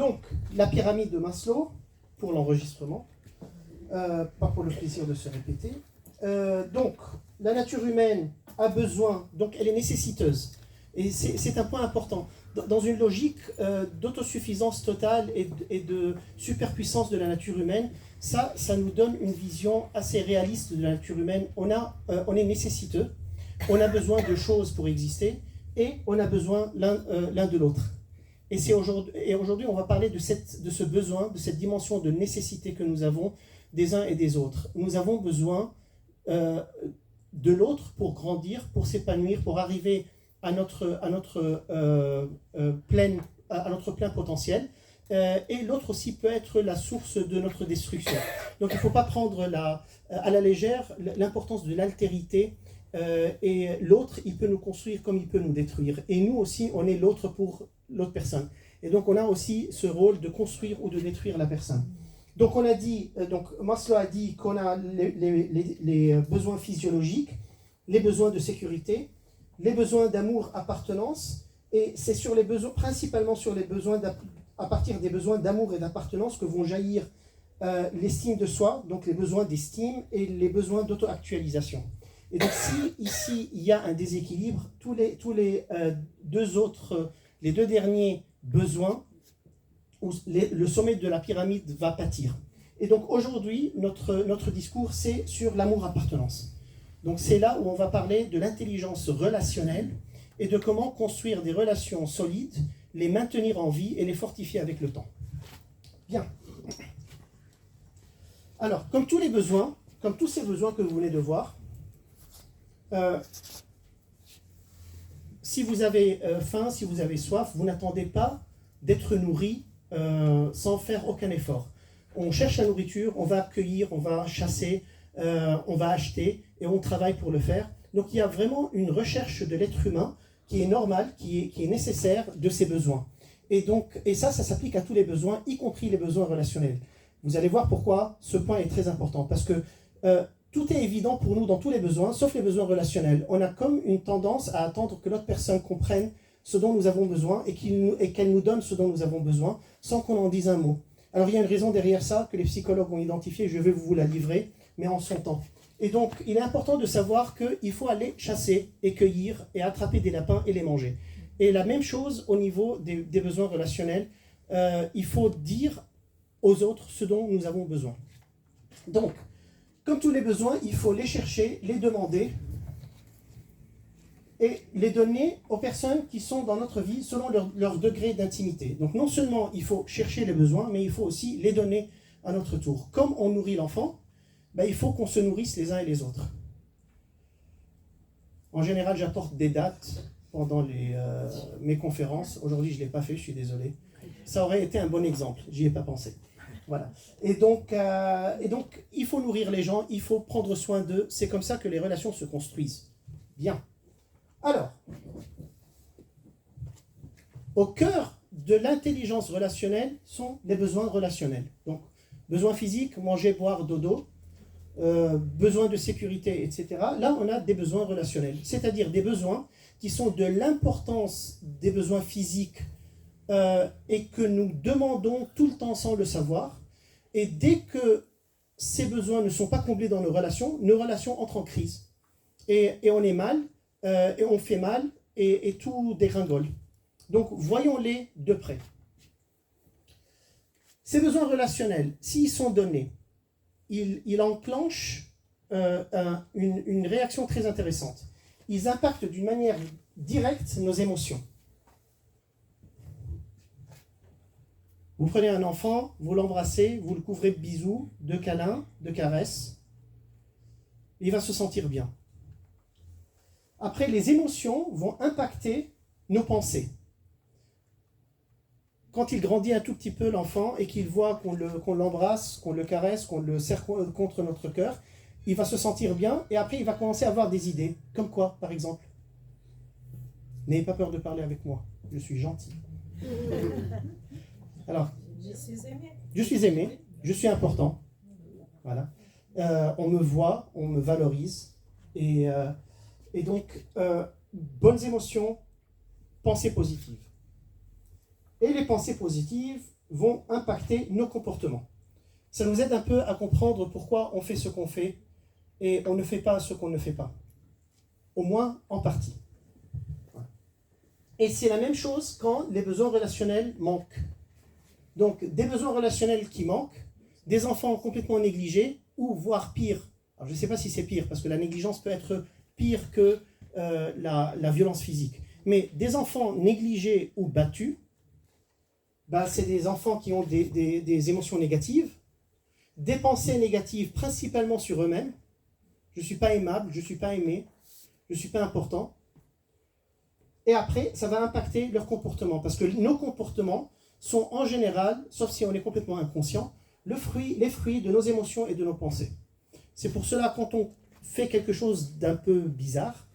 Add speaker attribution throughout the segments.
Speaker 1: Donc, la pyramide de Maslow, pour l'enregistrement, pas pour le plaisir de se répéter. Donc, la nature humaine a besoin, donc elle est nécessiteuse. Et c'est un point important. Dans une logique d'autosuffisance totale et de superpuissance de la nature humaine, ça nous donne une vision assez réaliste de la nature humaine. On est nécessiteux, on a besoin de choses pour exister, et on a besoin l'un de l'autre. Et aujourd'hui, on va parler de ce besoin, de cette dimension de nécessité que nous avons des uns et des autres. Nous avons besoin de l'autre pour grandir, pour s'épanouir, pour arriver à notre plein potentiel. Et l'autre aussi peut être la source de notre destruction. Donc il ne faut pas prendre à la légère l'importance de l'altérité. Et l'autre, il peut nous construire comme il peut nous détruire. Et nous aussi, on est l'autre pour l'autre personne. Et donc on a aussi ce rôle de construire ou de détruire la personne. Donc on a dit, Maslow a dit qu'on a les besoins physiologiques, les besoins de sécurité, les besoins d'amour, appartenance, et c'est sur les besoins, principalement sur les besoins, à partir des besoins d'amour et d'appartenance que vont jaillir l'estime de soi, donc les besoins d'estime et les besoins d'auto-actualisation. Et donc si ici il y a un déséquilibre, tous les deux derniers besoins, le sommet de la pyramide va pâtir. Et donc aujourd'hui, notre discours, c'est sur l'amour-appartenance. Donc c'est là où on va parler de l'intelligence relationnelle et de comment construire des relations solides, les maintenir en vie et les fortifier avec le temps. Bien. Alors, comme tous ces besoins que vous venez de voir, si vous avez faim, si vous avez soif, vous n'attendez pas d'être nourri sans faire aucun effort. On cherche la nourriture, on va accueillir, on va chasser, on va acheter et on travaille pour le faire. Donc il y a vraiment une recherche de l'être humain qui est normale, qui est nécessaire de ses besoins. Et ça s'applique à tous les besoins, y compris les besoins relationnels. Vous allez voir pourquoi ce point est très important. Parce que tout est évident pour nous dans tous les besoins, sauf les besoins relationnels. On a comme une tendance à attendre que l'autre personne comprenne ce dont nous avons besoin et qu'elle nous donne ce dont nous avons besoin, sans qu'on en dise un mot. Alors il y a une raison derrière ça que les psychologues ont identifiée, je vais vous la livrer, mais en son temps. Et donc il est important de savoir qu'il faut aller chasser et cueillir et attraper des lapins et les manger. Et la même chose au niveau des besoins relationnels, il faut dire aux autres ce dont nous avons besoin. Donc, comme tous les besoins, il faut les chercher, les demander et les donner aux personnes qui sont dans notre vie selon leur degré d'intimité. Donc non seulement il faut chercher les besoins, mais il faut aussi les donner à notre tour. Comme on nourrit l'enfant, il faut qu'on se nourrisse les uns et les autres. En général, j'apporte des dates pendant mes conférences. Aujourd'hui, je ne l'ai pas fait, je suis désolé. Ça aurait été un bon exemple, j'y ai pas pensé. Voilà. Et donc, il faut nourrir les gens, il faut prendre soin d'eux. C'est comme ça que les relations se construisent. Bien. Alors, au cœur de l'intelligence relationnelle sont les besoins relationnels. Donc, besoins physiques, manger, boire, dodo, besoins de sécurité, etc. Là, on a des besoins relationnels, c'est-à-dire des besoins qui sont de l'importance des besoins physiques et que nous demandons tout le temps sans le savoir. Et dès que ces besoins ne sont pas comblés dans nos relations entrent en crise. Et on est mal, et on fait mal, et tout dégringole. Donc, voyons-les de près. Ces besoins relationnels, s'ils sont donnés, ils enclenchent une réaction très intéressante. Ils impactent d'une manière directe nos émotions. Vous prenez un enfant, vous l'embrassez, vous le couvrez de bisous, de câlins, de caresses. Il va se sentir bien. Après, les émotions vont impacter nos pensées. Quand il grandit un tout petit peu, l'enfant, et qu'il voit qu'on l'embrasse, qu'on le caresse, qu'on le serre contre notre cœur, il va se sentir bien, et après, il va commencer à avoir des idées. Comme quoi, par exemple? N'ayez pas peur de parler avec moi, je suis gentil. Alors, je suis aimé, je suis important. Voilà. On me voit, on me valorise. Et donc, bonnes émotions, pensées positives. Et les pensées positives vont impacter nos comportements. Ça nous aide un peu à comprendre pourquoi on fait ce qu'on fait et on ne fait pas ce qu'on ne fait pas. Au moins en partie. Et c'est la même chose quand les besoins relationnels manquent. Donc, des besoins relationnels qui manquent, des enfants complètement négligés, ou voire pire. Alors, je ne sais pas si c'est pire, parce que la négligence peut être pire que la violence physique. Mais des enfants négligés ou battus, bah, c'est des enfants qui ont des émotions négatives, des pensées négatives principalement sur eux-mêmes. Je ne suis pas aimable, je ne suis pas aimé, je ne suis pas important. Et après, ça va impacter leur comportement, parce que nos comportements sont en général, sauf si on est complètement inconscient, les fruits de nos émotions et de nos pensées. C'est pour cela, quand on fait quelque chose d'un peu bizarre,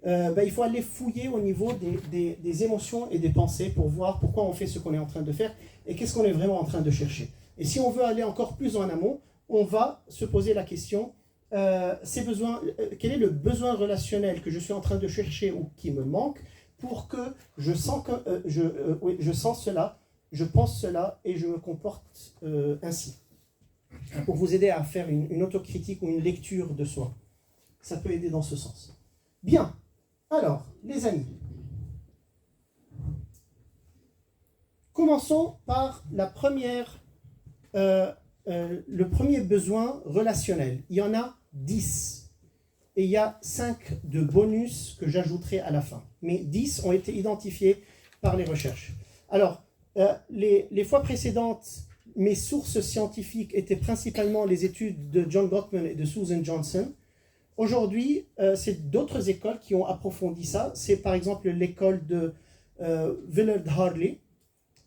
Speaker 1: il faut aller fouiller au niveau des émotions et des pensées pour voir pourquoi on fait ce qu'on est en train de faire et qu'est-ce qu'on est vraiment en train de chercher. Et si on veut aller encore plus en amont, on va se poser la question, quel est le besoin relationnel que je suis en train de chercher ou qui me manque pour que je sens cela, je pense cela et je me comporte ainsi. Pour vous aider à faire une autocritique ou une lecture de soi. Ça peut aider dans ce sens. Bien. Alors, les amis. Commençons par le premier besoin relationnel. Il y en a 10. Et il y a 5 de bonus que j'ajouterai à la fin. Mais 10 ont été identifiés par les recherches. Alors, les fois précédentes, mes sources scientifiques étaient principalement les études de John Gottman et de Susan Johnson. Aujourd'hui, c'est d'autres écoles qui ont approfondi ça. C'est par exemple l'école de Willard Harley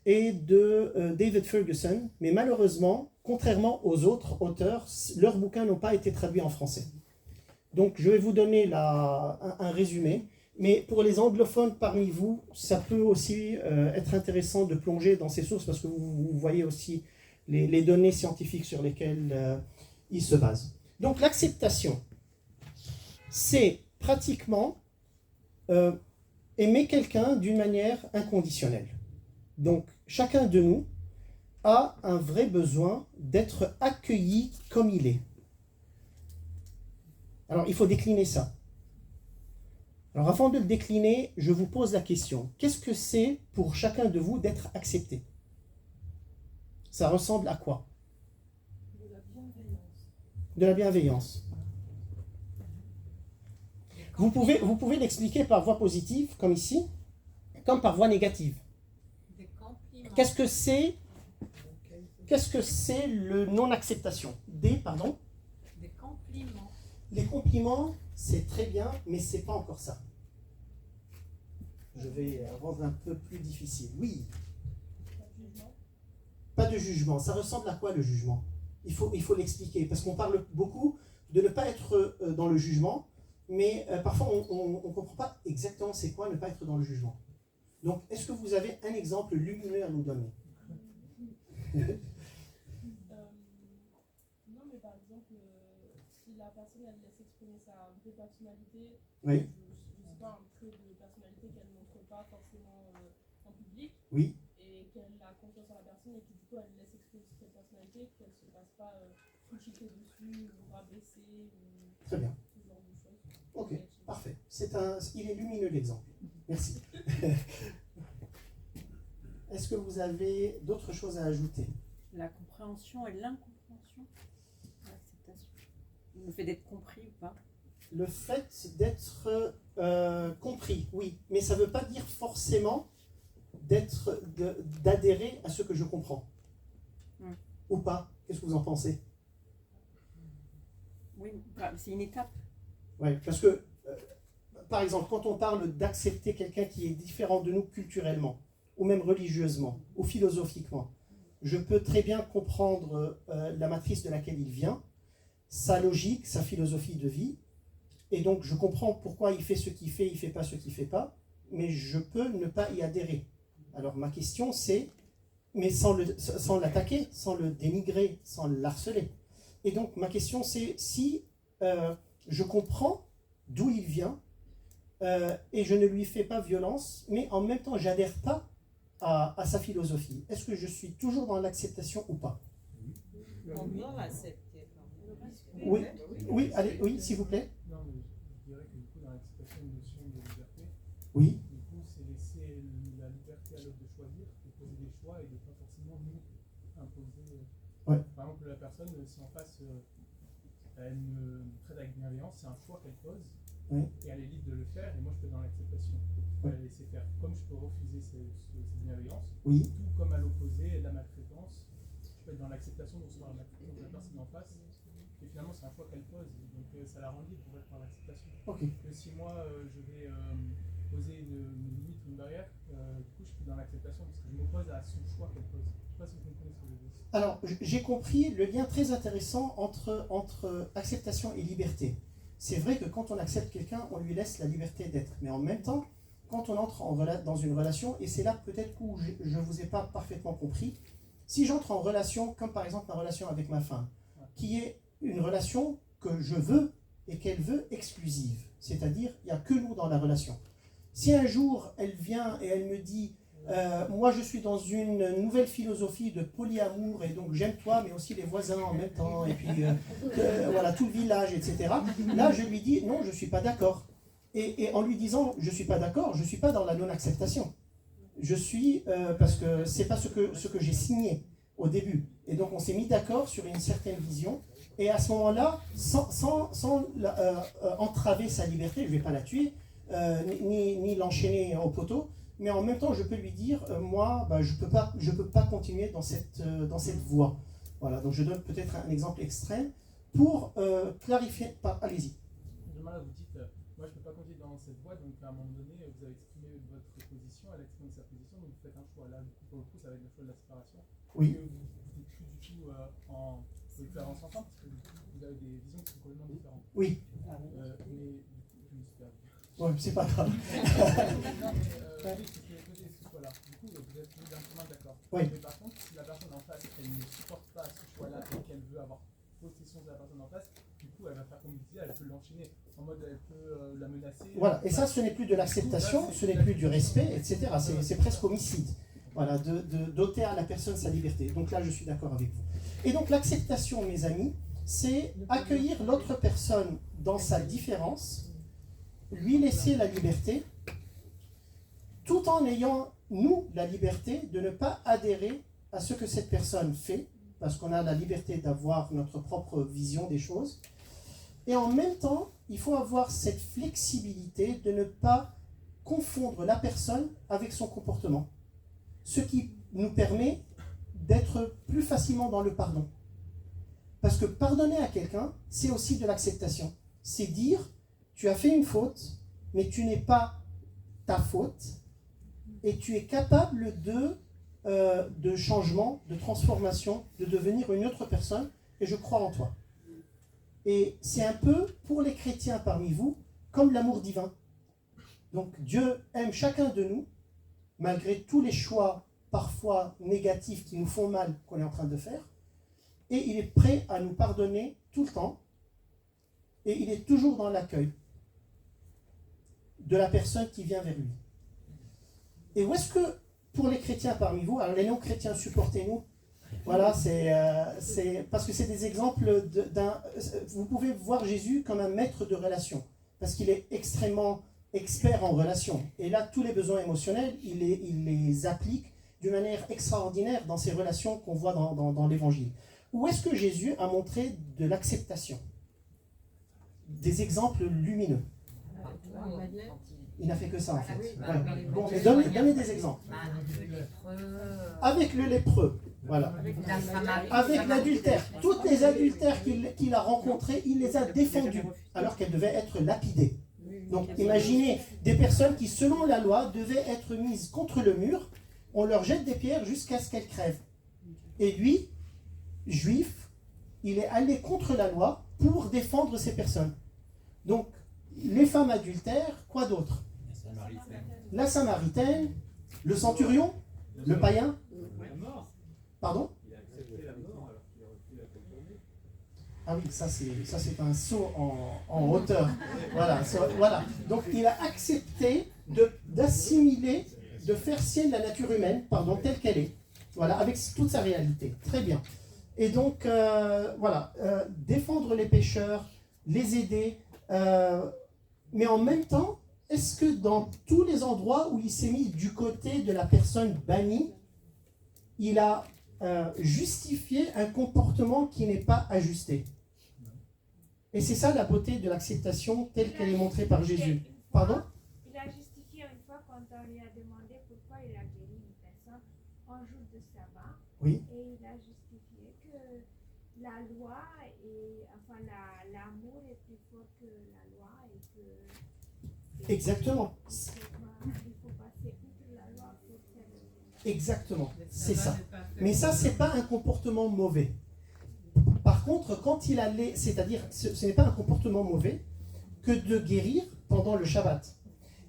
Speaker 1: et de David Ferguson. Mais malheureusement, contrairement aux autres auteurs, leurs bouquins n'ont pas été traduits en français. Donc, je vais vous donner un résumé. Mais pour les anglophones parmi vous, ça peut aussi être intéressant de plonger dans ces sources parce que vous voyez aussi les données scientifiques sur lesquelles ils se basent. Donc, l'acceptation, c'est pratiquement aimer quelqu'un d'une manière inconditionnelle. Donc, chacun de nous a un vrai besoin d'être accueilli comme il est. Alors, il faut décliner ça. Alors, avant de le décliner, je vous pose la question. Qu'est-ce que c'est pour chacun de vous d'être accepté? Ça ressemble à quoi?
Speaker 2: De la bienveillance.
Speaker 1: De la bienveillance. Vous pouvez l'expliquer par voie positive, comme ici, comme par voie négative.
Speaker 2: Des compliments.
Speaker 1: Qu'est-ce que c'est le non-acceptation? Des
Speaker 2: compliments.
Speaker 1: Les compliments, c'est très bien, mais c'est pas encore ça. Je vais rendre un peu plus difficile. Oui.
Speaker 2: Pas de jugement.
Speaker 1: Pas de jugement. Ça ressemble à quoi le jugement? Il faut l'expliquer, parce qu'on parle beaucoup de ne pas être dans le jugement, mais parfois on ne comprend pas exactement c'est quoi ne pas être dans le jugement. Donc, est-ce que vous avez un exemple lumineux à nous donner?
Speaker 2: Non, mais par exemple, si la personne elle laisse exprimer sa vraie personnalité,
Speaker 1: Oui.
Speaker 2: je sais pas, un trait de personnalité qu'elle ne montre pas forcément en public,
Speaker 1: Oui.
Speaker 2: et qu'elle a confiance en la personne et que du coup elle laisse exprimer cette personnalité, qu'elle ne se passe pas critiquer dessus ou rabaisser ou
Speaker 1: Très bien.
Speaker 2: ce genre de choses.
Speaker 1: Ok, parfait. Il est lumineux l'exemple. Merci. Est-ce que vous avez d'autres choses à ajouter?
Speaker 3: La compréhension et l'incompréhension, l'acceptation. Le fait d'être compris ou pas.
Speaker 1: Le fait d'être compris, oui, mais ça ne veut pas dire forcément d'adhérer à ce que je comprends. Ou pas? Qu'est-ce que vous en pensez?
Speaker 3: Oui, c'est une étape.
Speaker 1: Oui, parce que, par exemple, quand on parle d'accepter quelqu'un qui est différent de nous culturellement, ou même religieusement, ou philosophiquement, je peux très bien comprendre la matrice de laquelle il vient, sa logique, sa philosophie de vie, et donc je comprends pourquoi il fait ce qu'il fait, il ne fait pas ce qu'il ne fait pas, mais je peux ne pas y adhérer. Alors ma question c'est, mais sans l'attaquer, sans le dénigrer, sans l'harceler. Et donc ma question c'est, si je comprends d'où il vient, et je ne lui fais pas violence, mais en même temps j'adhère pas à sa philosophie. Est-ce que je suis toujours dans l'acceptation ou pas?
Speaker 3: Encore accepter.
Speaker 1: Oui, oui, allez, oui, s'il vous plaît.
Speaker 4: Non, mais je dirais que du coup, dans l'acceptation de notion de liberté,
Speaker 1: Oui,
Speaker 4: du coup, c'est laisser la liberté à l'autre de choisir, de poser des choix et de pas forcément nous imposer.
Speaker 1: Ouais.
Speaker 4: Par exemple, la personne, si en face, elle me traite avec bienveillance, c'est un choix qu'elle pose,
Speaker 1: oui,
Speaker 4: et elle est libre de le faire, et moi je peux être dans l'acceptation. Je peux la laisser faire. Comme je peux refuser cette bienveillance,
Speaker 1: oui.
Speaker 4: tout comme à l'opposé, la maltraitance, je peux être dans l'acceptation de recevoir la maltraitance de la personne en face. Et finalement, c'est un choix qu'elle pose, donc ça la rend libre pour être dans l'acceptation.
Speaker 1: Ok.
Speaker 4: Que si moi, je vais poser une limite, une barrière, du coup, je suis dans l'acceptation parce que je m'oppose à son choix qu'elle pose. Je ne sais pas si vous comprenez ce que je veux dire.
Speaker 1: Alors, j'ai compris le lien très intéressant entre acceptation et liberté. C'est vrai que quand on accepte quelqu'un, on lui laisse la liberté d'être. Mais en même temps, quand on entre dans une relation, et c'est là peut-être où je ne vous ai pas parfaitement compris, si j'entre en relation, comme par exemple ma relation avec ma femme, qui est une relation que je veux et qu'elle veut exclusive, c'est-à-dire il n'y a que nous dans la relation. Si un jour elle vient et elle me dit moi je suis dans une nouvelle philosophie de polyamour et donc j'aime toi mais aussi les voisins en même temps et puis voilà tout le village, etc. Là je lui dis non, je ne suis pas d'accord. Et en lui disant je ne suis pas d'accord, je ne suis pas dans la non-acceptation. Je suis parce que c'est pas ce que j'ai signé au début. Et donc on s'est mis d'accord sur une certaine vision. Et à ce moment-là, sans entraver sa liberté, je ne vais pas la tuer, ni l'enchaîner au poteau, mais en même temps, je peux lui dire, moi, je peux pas continuer dans cette voie. Voilà, donc je donne peut-être un exemple extrême pour clarifier. Allez-y.
Speaker 4: Demain, vous dites, moi, je ne peux pas continuer dans cette voie, donc à un moment donné, vous avez exprimé votre position, elle exprime sa position, donc vous faites un choix. Là, du coup, pour le coup, ça va être le choix de la séparation.
Speaker 1: Oui.
Speaker 4: Vous n'êtes plus du tout en différence ensemble, parce que vous avez des visions qui sont complètement différentes.
Speaker 1: Oui.
Speaker 4: Mais du coup, je me suis perdu.
Speaker 1: Ouais, c'est pas grave.
Speaker 4: Oui, c'est ce choix-là. Du coup, vous êtes mis d'un chemin d'accord.
Speaker 1: Oui.
Speaker 4: Mais par contre, si la personne en face, elle ne supporte pas ce choix-là et qu'elle veut avoir possession de la personne en face, du coup, elle va faire comme vous disiez, elle peut l'enchaîner. En mode, elle peut la menacer.
Speaker 1: Voilà, et ça, ce n'est plus de l'acceptation, ce n'est plus du respect, etc. C'est presque homicide. Voilà, d'ôter à la personne sa liberté. Donc là, je suis d'accord avec vous. Et donc, l'acceptation, mes amis, c'est accueillir l'autre personne dans sa différence, lui laisser la liberté, tout en ayant, nous, la liberté de ne pas adhérer à ce que cette personne fait, parce qu'on a la liberté d'avoir notre propre vision des choses. Et en même temps, il faut avoir cette flexibilité de ne pas confondre la personne avec son comportement. Ce qui nous permet d'être plus facilement dans le pardon. Parce que pardonner à quelqu'un, c'est aussi de l'acceptation. C'est dire, tu as fait une faute, mais tu n'es pas ta faute, et tu es capable de changement, de transformation, de devenir une autre personne, et je crois en toi. Et c'est un peu, pour les chrétiens parmi vous, comme l'amour divin. Donc Dieu aime chacun de nous, malgré tous les choix parfois négatifs qui nous font mal qu'on est en train de faire, et il est prêt à nous pardonner tout le temps, et il est toujours dans l'accueil de la personne qui vient vers lui. Et où est-ce que, pour les chrétiens parmi vous, alors les non-chrétiens, supportez-nous, voilà, c'est parce que c'est des exemples vous pouvez voir Jésus comme un maître de relation, parce qu'il est extrêmement expert en relation. Et là, tous les besoins émotionnels, il les applique d'une manière extraordinaire dans ces relations qu'on voit dans l'Évangile. Où est-ce que Jésus a montré de l'acceptation? Des exemples lumineux. Il n'a fait que ça en fait. Ouais. Bon, mais donnez des exemples. Avec le lépreux, voilà. Avec l'adultère. Toutes les adultères qu'il a rencontrées, il les a défendues, alors qu'elles devaient être lapidées. Donc imaginez des personnes qui, selon la loi, devaient être mises contre le mur, on leur jette des pierres jusqu'à ce qu'elles crèvent. Et lui, juif, il est allé contre la loi pour défendre ces personnes. Donc, les femmes adultères, quoi d'autre? La Samaritaine, le centurion, le païen. Pardon? Ah oui, ça c'est un saut en hauteur. Voilà. Donc il a accepté d'assimiler de faire sienne la nature humaine, pardon, telle qu'elle est, voilà, avec toute sa réalité. Très bien. Et donc, voilà, défendre les pécheurs, les aider, mais en même temps, est-ce que dans tous les endroits où il s'est mis du côté de la personne bannie, il a justifié un comportement qui n'est pas ajusté? Et c'est ça la beauté de l'acceptation telle qu'elle est montrée par Jésus. Pardon?
Speaker 5: Il a justifié une fois quand on lui a demandé pourquoi il a guéri une personne en jour de sabbat.
Speaker 1: Oui.
Speaker 5: Et il a justifié que la loi et enfin l'amour est plus fort que la loi et que
Speaker 1: Exactement.
Speaker 5: il faut passer outre la loi pour faire le...
Speaker 1: Exactement. C'est ça. Mais ça, c'est pas un comportement mauvais. Par contre, quand il allait, c'est-à-dire, ce n'est pas un comportement mauvais que de guérir pendant le Shabbat.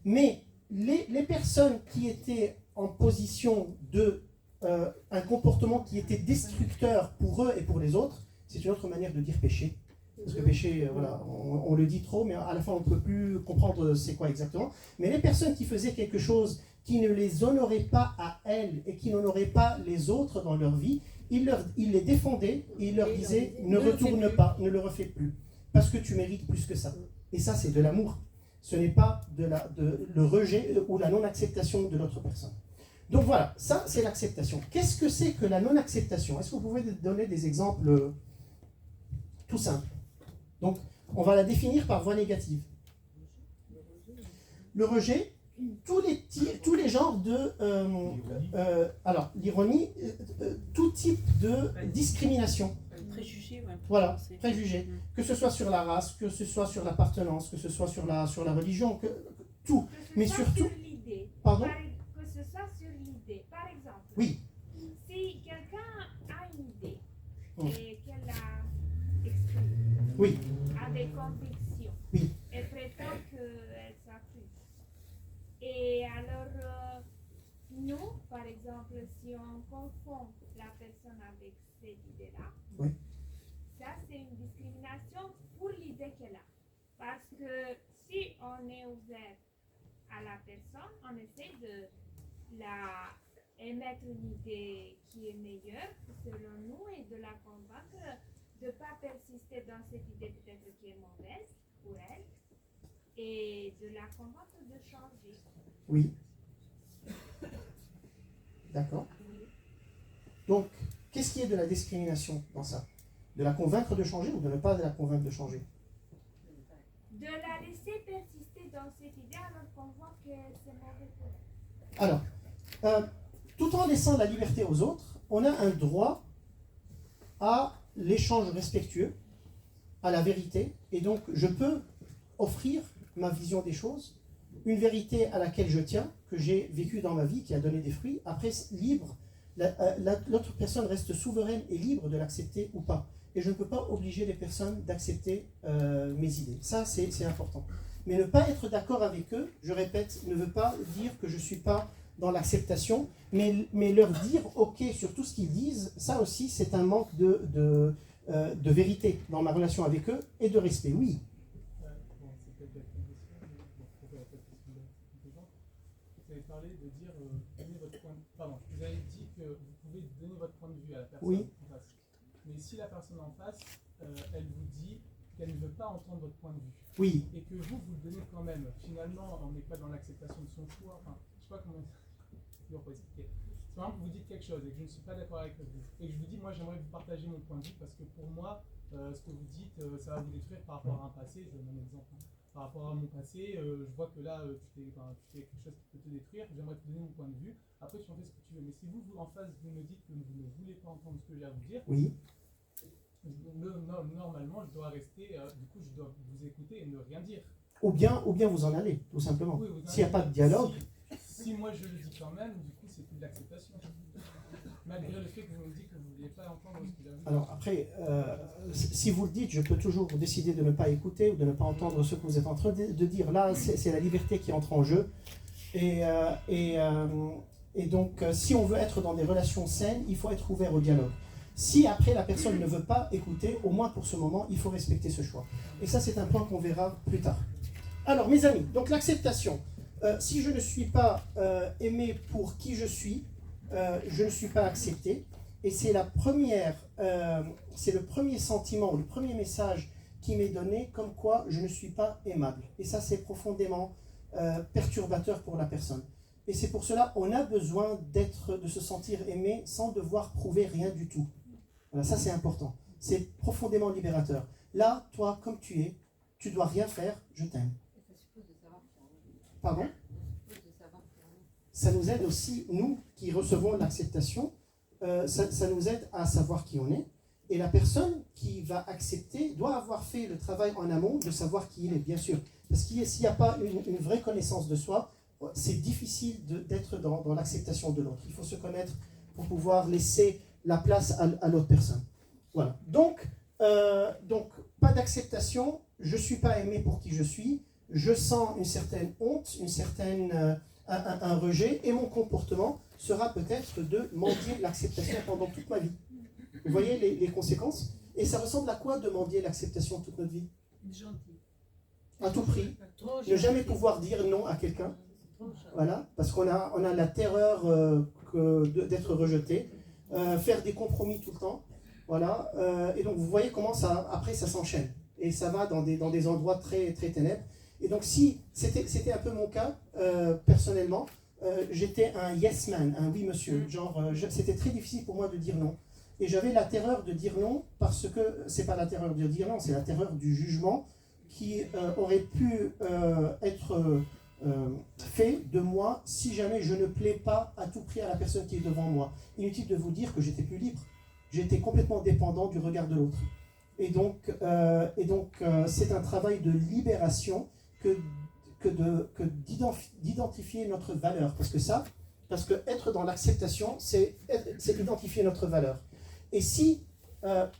Speaker 1: Mais les personnes qui étaient en position de un comportement qui était destructeur pour eux et pour les autres, c'est une autre manière de dire péché. Parce que péché, voilà, on le dit trop, mais à la fin on ne peut plus comprendre c'est quoi exactement. Mais les personnes qui faisaient quelque chose qui ne les honorait pas à elles et qui n'honorait pas les autres dans leur vie, il les défendait et il leur disait ne retourne pas, ne le refais plus, parce que tu mérites plus que ça. Et ça, c'est de l'amour. Ce n'est pas le rejet ou la non-acceptation de l'autre personne. Donc voilà, ça c'est l'acceptation. Qu'est-ce que c'est que la non-acceptation? Est-ce que vous pouvez donner des exemples tout simples? Donc, on va la définir par voie négative. Le rejet, tous les genres de... alors, l'ironie, tout type de discrimination.
Speaker 3: Préjugés, ouais.
Speaker 1: Voilà, préjugés. Que ce soit sur la race, que ce soit sur l'appartenance, que ce soit sur la religion, tout. Mais surtout...
Speaker 5: sur l'idée.
Speaker 1: Pardon?
Speaker 5: Que ce soit sur l'idée. Par exemple,
Speaker 1: Oui.
Speaker 5: si quelqu'un a une idée
Speaker 1: Mm.
Speaker 5: et qu'elle a exprimée
Speaker 1: Oui,
Speaker 5: avec conviction,
Speaker 1: oui,
Speaker 5: elle prétend qu'elle s'appuie. Et alors, nous, par exemple, si on confond la personne avec cette idée-là,
Speaker 1: oui.
Speaker 5: ça c'est une discrimination pour l'idée qu'elle a. Parce que si on est ouvert à la personne, on essaie de la émettre une idée qui est meilleure selon nous et de la convaincre de ne pas persister dans cette idée peut-être qui est mauvaise pour elle et de la convaincre de changer.
Speaker 1: Oui. D'accord. Donc, qu'est-ce qui est de la discrimination dans ça? De la convaincre de changer ou de ne pas la convaincre de changer?
Speaker 5: De la laisser persister dans cette idée alors qu'on voit que c'est mauvais pour elle.
Speaker 1: Alors, tout en laissant la liberté aux autres, on a un droit à l'échange respectueux, à la vérité, et donc je peux offrir ma vision des choses, une vérité à laquelle je tiens, que j'ai vécue dans ma vie, qui a donné des fruits. Après, libre, l'autre personne reste souveraine et libre de l'accepter ou pas. Et je ne peux pas obliger les personnes d'accepter mes idées. Ça, c'est important. Mais ne pas être d'accord avec eux, je répète, ne veut pas dire que je ne suis pas dans l'acceptation, mais leur dire OK sur tout ce qu'ils disent, ça aussi, c'est un manque de vérité dans ma relation avec eux et de respect, oui.
Speaker 4: Vous avez parlé de dire donner votre point de... Pardon, vous avez dit que vous pouvez donner votre point de vue à la personne
Speaker 1: Oui.
Speaker 4: en face. Mais si la personne en face, elle vous dit qu'elle ne veut pas entendre votre point de vue,
Speaker 1: Oui,
Speaker 4: et que vous le donnez quand même, finalement, on n'est pas dans l'acceptation de son choix, enfin, je sais pas comment expliquer. C'est vraiment que vous dites quelque chose et que je ne suis pas d'accord avec vous. Et que je vous dis, moi j'aimerais vous partager mon point de vue parce que pour moi, ce que vous dites, ça va vous détruire par rapport à un passé. Je donne un exemple. Par rapport à mon passé, je vois que là, tu fais quelque chose qui peut te détruire. J'aimerais te donner mon point de vue. Après, tu en fais ce que tu veux. Mais si vous, en face, vous me dites que vous ne voulez pas entendre ce que j'ai à vous dire,
Speaker 1: oui,
Speaker 4: normalement, je dois rester, du coup, je dois vous écouter et ne rien dire.
Speaker 1: ou bien vous en allez, tout simplement.
Speaker 4: Oui, vous en
Speaker 1: S'il n'y a
Speaker 4: allez.
Speaker 1: pas de dialogue,
Speaker 4: Si moi je le dis quand même, du coup, c'est plus de l'acceptation. Malgré le fait que vous me dites que vous ne vouliez pas entendre ce que j'ai à vous dire.
Speaker 1: alors après, si vous le dites, je peux toujours décider de ne pas écouter ou de ne pas entendre ce que vous êtes en train de dire. Là, c'est la liberté qui entre en jeu. Et donc, si on veut être dans des relations saines, il faut être ouvert au dialogue. Si après la personne ne veut pas écouter, au moins pour ce moment, il faut respecter ce choix. Et ça, c'est un point qu'on verra plus tard. Alors, mes amis, donc l'acceptation. Si je ne suis pas aimé pour qui je ne suis pas accepté. Et c'est le premier sentiment, le premier message qui m'est donné comme quoi je ne suis pas aimable. Et ça, c'est profondément perturbateur pour la personne. Et c'est pour cela qu'on a besoin de se sentir aimé sans devoir prouver rien du tout. Voilà, ça c'est important. C'est profondément libérateur. Là, toi, comme tu es, tu dois rien faire, je t'aime. Pardon ? Ça nous aide aussi, nous qui recevons l'acceptation, ça nous aide à savoir qui on est. Et la personne qui va accepter doit avoir fait le travail en amont de savoir qui il est, bien sûr. Parce qu'il n'y a pas une vraie connaissance de soi, c'est difficile d'être dans l'acceptation de l'autre. Il faut se connaître pour pouvoir laisser la place à l'autre personne. Voilà. Donc, pas d'acceptation, je ne suis pas aimé pour qui je suis, je sens une certaine honte, un rejet, et mon comportement sera peut-être de mendier l'acceptation pendant toute ma vie. Vous voyez les conséquences? Et ça ressemble à quoi demander l'acceptation toute notre vie?
Speaker 3: Gentil.
Speaker 1: À tout prix. Ne jamais pouvoir dire non à quelqu'un. Voilà, parce qu'on a la terreur d'être rejeté. Faire des compromis tout le temps. Voilà. Et donc vous voyez comment après ça s'enchaîne. Et ça va dans des endroits très, très ténèbres. Et donc si c'était un peu mon cas, personnellement, j'étais un yes man, un oui monsieur. Genre, c'était très difficile pour moi de dire non. Et j'avais la terreur de dire non parce que c'est pas la terreur de dire non, c'est la terreur du jugement qui aurait pu être fait de moi si jamais je ne plais pas à tout prix à la personne qui est devant moi. Inutile de vous dire que j'étais plus libre. J'étais complètement dépendant du regard de l'autre. Et donc, c'est un travail de libération que d'identifier notre valeur. Parce que être dans l'acceptation, c'est identifier notre valeur. Et si,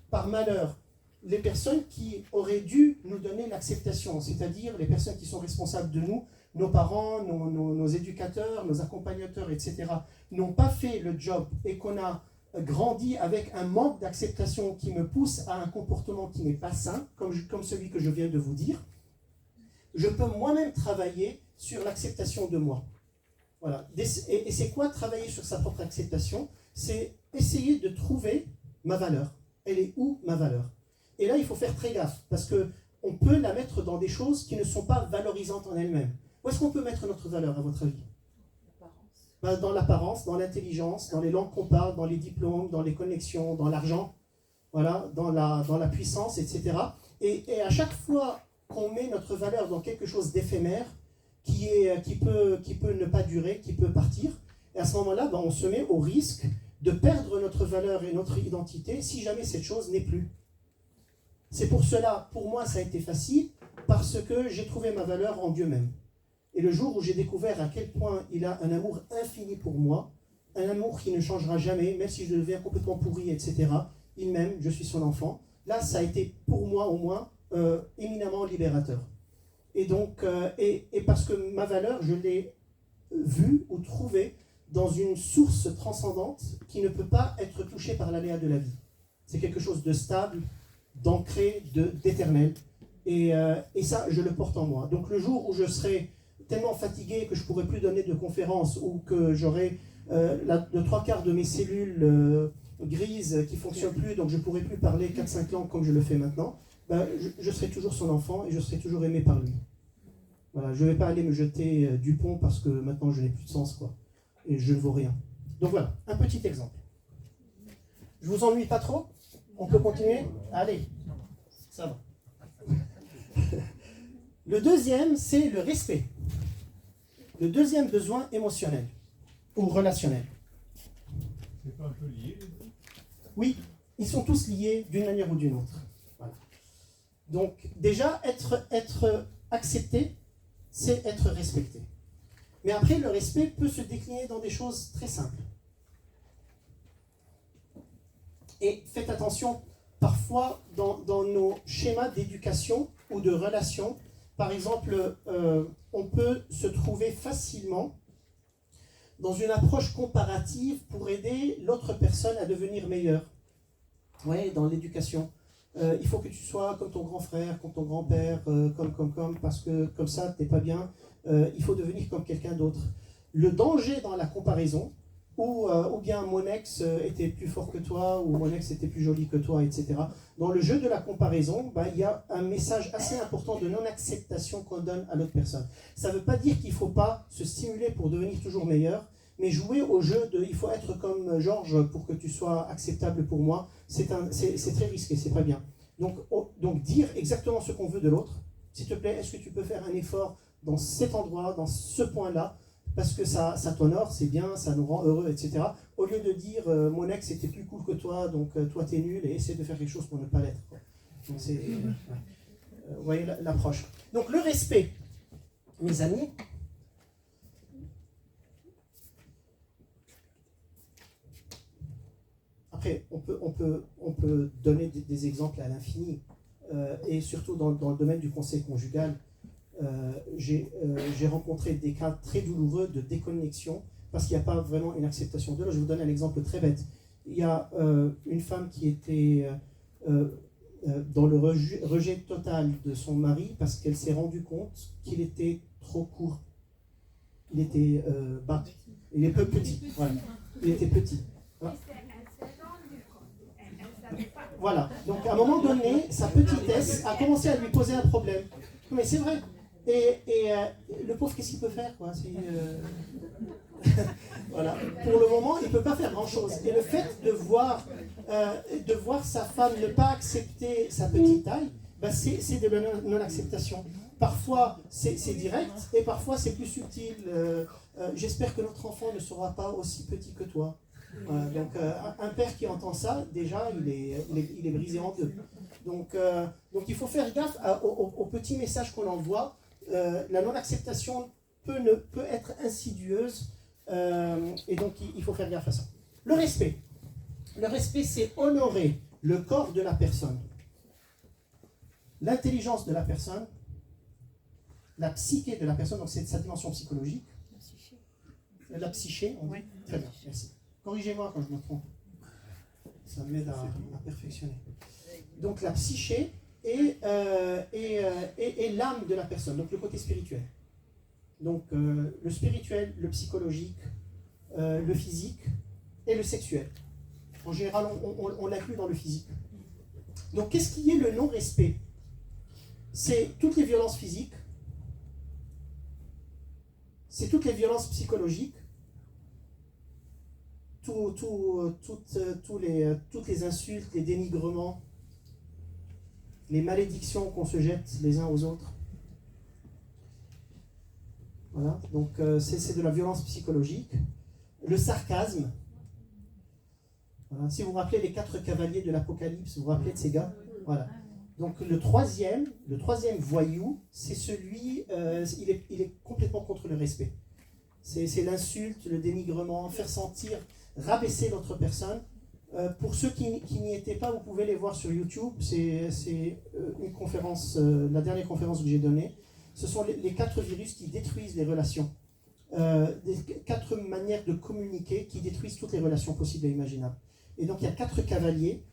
Speaker 1: par malheur, les personnes qui auraient dû nous donner l'acceptation, c'est-à-dire les personnes qui sont responsables de nous, nos parents, nos éducateurs, nos accompagnateurs, etc., n'ont pas fait le job et qu'on a grandi avec un manque d'acceptation qui me pousse à un comportement qui n'est pas sain, comme celui que je viens de vous dire, je peux moi-même travailler sur l'acceptation de moi. Voilà. Et c'est quoi travailler sur sa propre acceptation? C'est essayer de trouver ma valeur. Elle est où ma valeur? Et là, il faut faire très gaffe, parce qu'on peut la mettre dans des choses qui ne sont pas valorisantes en elles-mêmes. Où est-ce qu'on peut mettre notre valeur, à votre avis? Dans l'apparence, dans l'intelligence, dans les langues qu'on parle, dans les diplômes, dans les connexions, dans l'argent, voilà, dans la puissance, etc. Et à chaque fois qu'on met notre valeur dans quelque chose d'éphémère, qui peut ne pas durer, qui peut partir, et à ce moment-là, on se met au risque de perdre notre valeur et notre identité si jamais cette chose n'est plus. C'est pour cela, pour moi, ça a été facile, parce que j'ai trouvé ma valeur en Dieu même. Et le jour où j'ai découvert à quel point il a un amour infini pour moi, un amour qui ne changera jamais, même si je deviens complètement pourri, etc., il m'aime, je suis son enfant, là, ça a été pour moi au moins éminemment libérateur. Et donc, et parce que ma valeur, je l'ai vue ou trouvée dans une source transcendante qui ne peut pas être touchée par l'aléa de la vie. C'est quelque chose de stable, d'ancré, d'éternel. Et ça, je le porte en moi. Donc le jour où je serai tellement fatigué que je ne pourrai plus donner de conférences ou que j'aurai le 3/4 de mes cellules grises qui ne fonctionnent plus, donc je ne pourrai plus parler 4-5 langues comme je le fais maintenant, je serai toujours son enfant et je serai toujours aimé par lui. Voilà, je ne vais pas aller me jeter du pont parce que maintenant je n'ai plus de sens, quoi. Et je ne vaux rien. Donc voilà, un petit exemple. Je vous ennuie pas trop? On peut continuer? Allez, ça va. Le deuxième, c'est le respect. Le deuxième besoin émotionnel ou relationnel.
Speaker 6: C'est pas un peu lié, les deux?
Speaker 1: Oui, ils sont tous liés d'une manière ou d'une autre. Voilà. Donc déjà, être accepté, c'est être respecté. Mais après, le respect peut se décliner dans des choses très simples. Et faites attention, parfois dans nos schémas d'éducation ou de relation, par exemple, on peut se trouver facilement dans une approche comparative pour aider l'autre personne à devenir meilleure. Vous voyez, dans l'éducation. il faut que tu sois comme ton grand frère, comme ton grand-père, parce que comme ça, t'es pas bien. Il faut devenir comme quelqu'un d'autre. Le danger dans la comparaison, ou bien mon ex était plus fort que toi, ou mon ex était plus joli que toi, etc. Dans le jeu de la comparaison, il y a un message assez important de non-acceptation qu'on donne à l'autre personne. Ça ne veut pas dire qu'il ne faut pas se stimuler pour devenir toujours meilleur, mais jouer au jeu de « il faut être comme Georges pour que tu sois acceptable pour moi », c'est très risqué, c'est pas bien. Donc dire exactement ce qu'on veut de l'autre, s'il te plaît, est-ce que tu peux faire un effort dans cet endroit, dans ce point-là, parce que ça t'honore, c'est bien, ça nous rend heureux, etc. Au lieu de dire mon ex était plus cool que toi, donc toi t'es nul, et essaie de faire quelque chose pour ne pas l'être. Donc c'est, vous voyez l'approche. Donc le respect, mes amis. Après, on peut donner des exemples à l'infini, et surtout dans le domaine du conseil conjugal. J'ai rencontré des cas très douloureux de déconnexion parce qu'il n'y a pas vraiment une acceptation de l'autre. Je vous donne un exemple très bête. Il y a une femme qui était dans le rejet total de son mari parce qu'elle s'est rendue compte qu'il était trop court. Il était bas. Il est peu petit. Voilà. Il était petit. Voilà. Voilà. Donc à un moment donné, sa petitesse a commencé à lui poser un problème. Mais c'est vrai. Et le pauvre, qu'est-ce qu'il peut faire quoi, voilà. Pour le moment, il ne peut pas faire grand-chose. Et le fait de voir sa femme ne pas accepter sa petite taille, c'est de la non-acceptation. Parfois, c'est direct, et parfois, c'est plus subtil. J'espère que notre enfant ne sera pas aussi petit que toi. Donc, un père qui entend ça, déjà, il est brisé en deux. Donc il faut faire gaffe aux petits messages qu'on envoie. La non-acceptation peut être insidieuse, et donc il faut faire gaffe à ça. Le respect. Le respect, c'est honorer le corps de la personne, l'intelligence de la personne, la psyché de la personne, donc c'est sa dimension psychologique. La psyché, on dit. Très bien, merci. Corrigez-moi quand je me trompe. Ça m'aide à perfectionner. Donc la psyché et l'âme de la personne, donc le côté spirituel. Donc le spirituel, le psychologique, le physique et le sexuel. En général, on l'inclut dans le physique. Donc qu'est-ce qui est le non-respect? C'est toutes les violences physiques, c'est toutes les violences psychologiques, toutes les insultes, les dénigrements, les malédictions qu'on se jette les uns aux autres. Voilà, donc c'est de la violence psychologique. Le sarcasme. Voilà. Si vous vous rappelez les 4 cavaliers de l'Apocalypse, vous vous rappelez de ces gars? Voilà. Donc le troisième voyou, c'est celui, il est complètement contre le respect. C'est l'insulte, le dénigrement, faire sentir, rabaisser l'autre personne. Pour ceux qui n'y étaient pas, vous pouvez les voir sur YouTube. C'est une conférence, la dernière conférence que j'ai donnée. Ce sont les 4 virus qui détruisent les relations. Les 4 manières de communiquer qui détruisent toutes les relations possibles et imaginables. Et donc il y a 4 cavaliers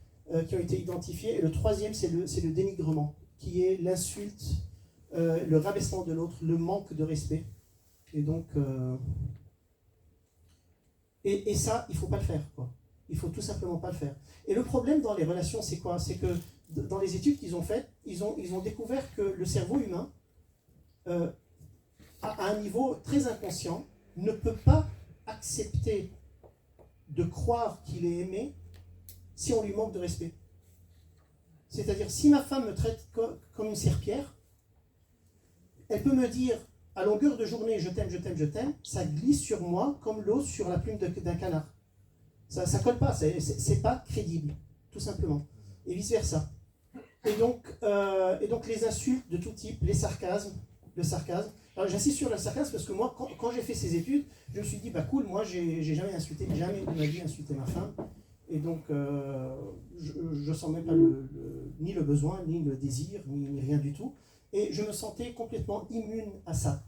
Speaker 1: qui ont été identifiés. Et le troisième, c'est le dénigrement, qui est l'insulte, le rabaissement de l'autre, le manque de respect. Et donc, et ça, il ne faut pas le faire, quoi. Il ne faut tout simplement pas le faire. Et le problème dans les relations, c'est quoi? C'est que dans les études qu'ils ont faites, ils ont découvert que le cerveau humain, à un niveau très inconscient, ne peut pas accepter de croire qu'il est aimé si on lui manque de respect. C'est-à-dire, si ma femme me traite comme une serpillère, elle peut me dire à longueur de journée, je t'aime, je t'aime, je t'aime, ça glisse sur moi comme l'eau sur la plume d'un canard. Ça ne colle pas, c'est pas crédible, tout simplement. Et vice-versa. Et donc les insultes de tout type, les sarcasmes, le sarcasme. Alors j'insiste sur le sarcasme parce que moi, quand j'ai fait ces études, je me suis dit, bah cool, moi j'ai jamais de ma vie insulté ma femme. Et donc je sens même pas ni le besoin, ni le désir, ni rien du tout. Et je me sentais complètement immune à ça.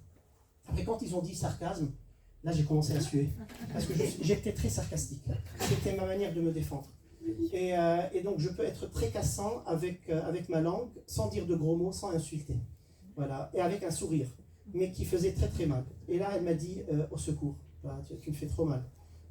Speaker 1: Après, quand ils ont dit sarcasme, là j'ai commencé à suer. Parce que j'étais très sarcastique. C'était ma manière de me défendre. Et donc je peux être très cassant avec ma langue, sans dire de gros mots, sans insulter. Voilà, et avec un sourire, mais qui faisait très très mal. Et là, elle m'a dit au secours, voilà, tu me fais trop mal.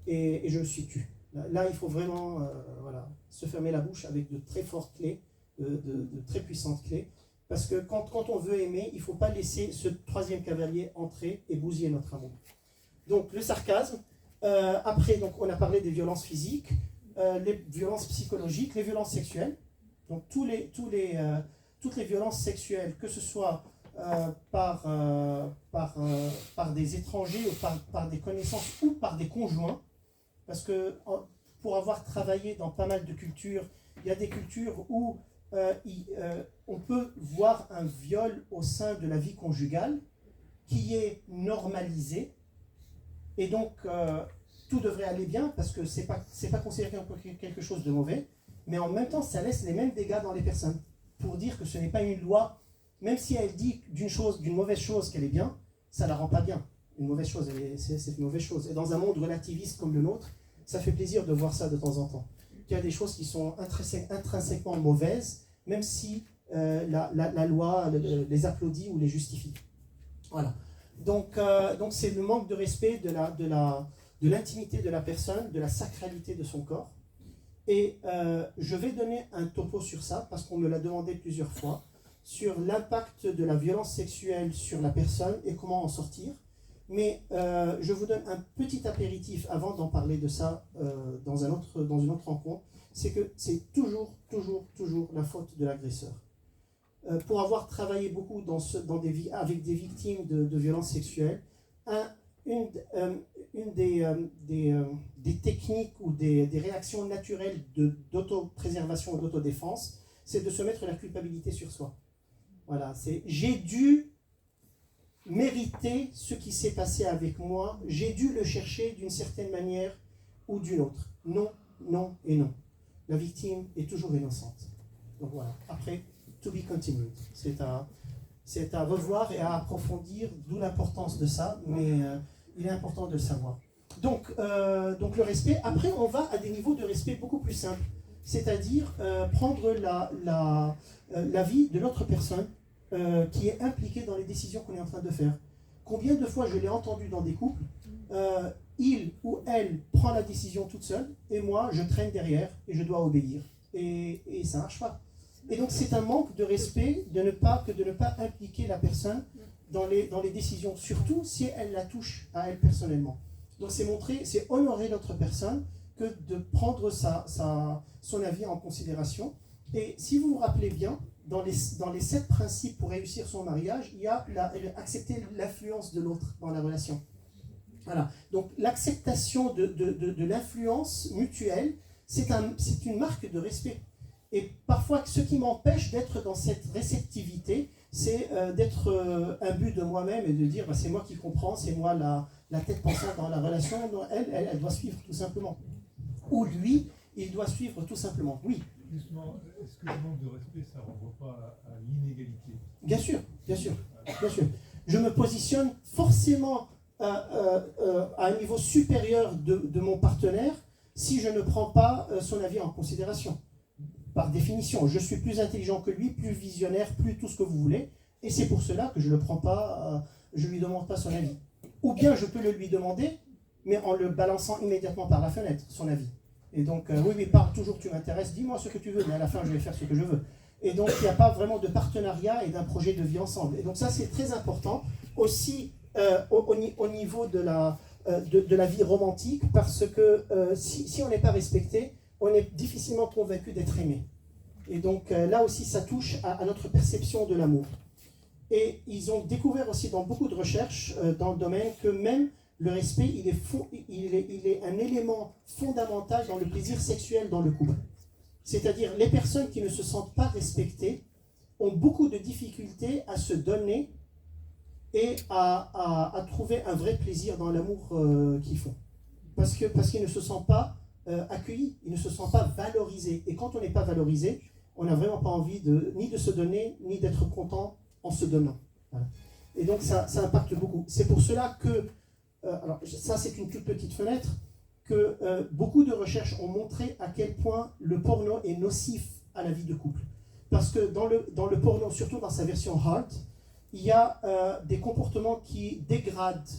Speaker 1: Et je me suis tu. Là, il faut vraiment voilà, se fermer la bouche avec de très fortes clés, de très puissantes clés. Parce que quand on veut aimer, il ne faut pas laisser ce troisième cavalier entrer et bousiller notre amour. Donc le sarcasme. Après, donc, on a parlé des violences physiques, les violences psychologiques, les violences sexuelles. Donc toutes les violences sexuelles, que ce soit par des étrangers ou par des connaissances ou par des conjoints. Parce que pour avoir travaillé dans pas mal de cultures, il y a des cultures où on peut voir un viol au sein de la vie conjugale qui est normalisé. Et donc, tout devrait aller bien parce que c'est pas considéré comme quelque chose de mauvais, mais en même temps, ça laisse les mêmes dégâts dans les personnes. Pour dire que ce n'est pas une loi, même si elle dit d'une mauvaise chose qu'elle est bien, ça ne la rend pas bien. Une mauvaise chose, c'est une mauvaise chose. Et dans un monde relativiste comme le nôtre, ça fait plaisir de voir ça de temps en temps. Il y a des choses qui sont intrinsèquement mauvaises, même si la loi les applaudit ou les justifie. Voilà. Donc c'est le manque de respect de l'intimité de la personne, de la sacralité de son corps. Et je vais donner un topo sur ça, parce qu'on me l'a demandé plusieurs fois, sur l'impact de la violence sexuelle sur la personne et comment en sortir. Mais je vous donne un petit apéritif avant d'en parler de ça dans une autre rencontre. C'est que c'est toujours la faute de l'agresseur. Pour avoir travaillé beaucoup avec des victimes de violences sexuelles, une des techniques ou des réactions naturelles d'autopréservation ou d'autodéfense, c'est de se mettre la culpabilité sur soi. Voilà, j'ai dû mériter ce qui s'est passé avec moi, j'ai dû le chercher d'une certaine manière ou d'une autre. Non, non et non. La victime est toujours innocente. Donc voilà, après, to be continued. C'est à revoir et à approfondir, d'où l'importance de ça, mais il est important de le savoir. Donc le respect, après on va à des niveaux de respect beaucoup plus simples, c'est-à-dire prendre la vie de l'autre personne qui est impliquée dans les décisions qu'on est en train de faire. Combien de fois je l'ai entendu dans des couples, il ou elle prend la décision toute seule, et moi je traîne derrière et je dois obéir. Et ça ne marche pas. Et donc c'est un manque de respect de ne pas impliquer la personne dans les décisions, surtout si elle la touche à elle personnellement. Donc c'est honorer l'autre personne que de prendre son avis en considération. Et si vous vous rappelez bien, dans les 7 principes pour réussir son mariage, il y a accepter l'influence de l'autre dans la relation. Voilà. Donc l'acceptation de l'influence mutuelle, c'est une marque de respect. Et parfois, ce qui m'empêche d'être dans cette réceptivité, c'est d'être imbu de moi-même et de dire c'est moi qui comprends, c'est moi la tête pensante dans la relation. Non, elle doit suivre tout simplement. Ou lui, il doit suivre tout simplement. Oui.
Speaker 6: Justement, est-ce que le manque de respect, ça ne renvoie pas à l'inégalité?
Speaker 1: Bien sûr, bien sûr, bien sûr. Je me positionne forcément à un niveau supérieur de mon partenaire si je ne prends pas son avis en considération. Par définition, je suis plus intelligent que lui, plus visionnaire, plus tout ce que vous voulez, et c'est pour cela que je ne prends pas, je lui demande pas son avis. Ou bien je peux le lui demander, mais en le balançant immédiatement par la fenêtre, son avis. Et donc, oui, parle toujours, tu m'intéresses, dis-moi ce que tu veux, mais à la fin, je vais faire ce que je veux. Et donc, il n'y a pas vraiment de partenariat et d'un projet de vie ensemble. Et donc, ça, c'est très important, aussi au niveau de la vie romantique, parce que si on n'est pas respecté, on est difficilement convaincu d'être aimé. Et donc, là aussi, ça touche à notre perception de l'amour. Et ils ont découvert aussi dans beaucoup de recherches dans le domaine que même le respect, il est un élément fondamental dans le plaisir sexuel dans le couple. C'est-à-dire, les personnes qui ne se sentent pas respectées ont beaucoup de difficultés à se donner et à trouver un vrai plaisir dans l'amour qu'ils font. Parce qu'ils ne se sentent pas accueillis, ils ne se sentent pas valorisés. Et quand on n'est pas valorisé, on n'a vraiment pas envie ni de se donner, ni d'être content en se donnant. Voilà. Et donc, ça impacte beaucoup. C'est pour cela que alors ça c'est une toute petite fenêtre, que beaucoup de recherches ont montré à quel point le porno est nocif à la vie de couple. Parce que dans le porno, surtout dans sa version hard, il y a des comportements qui dégradent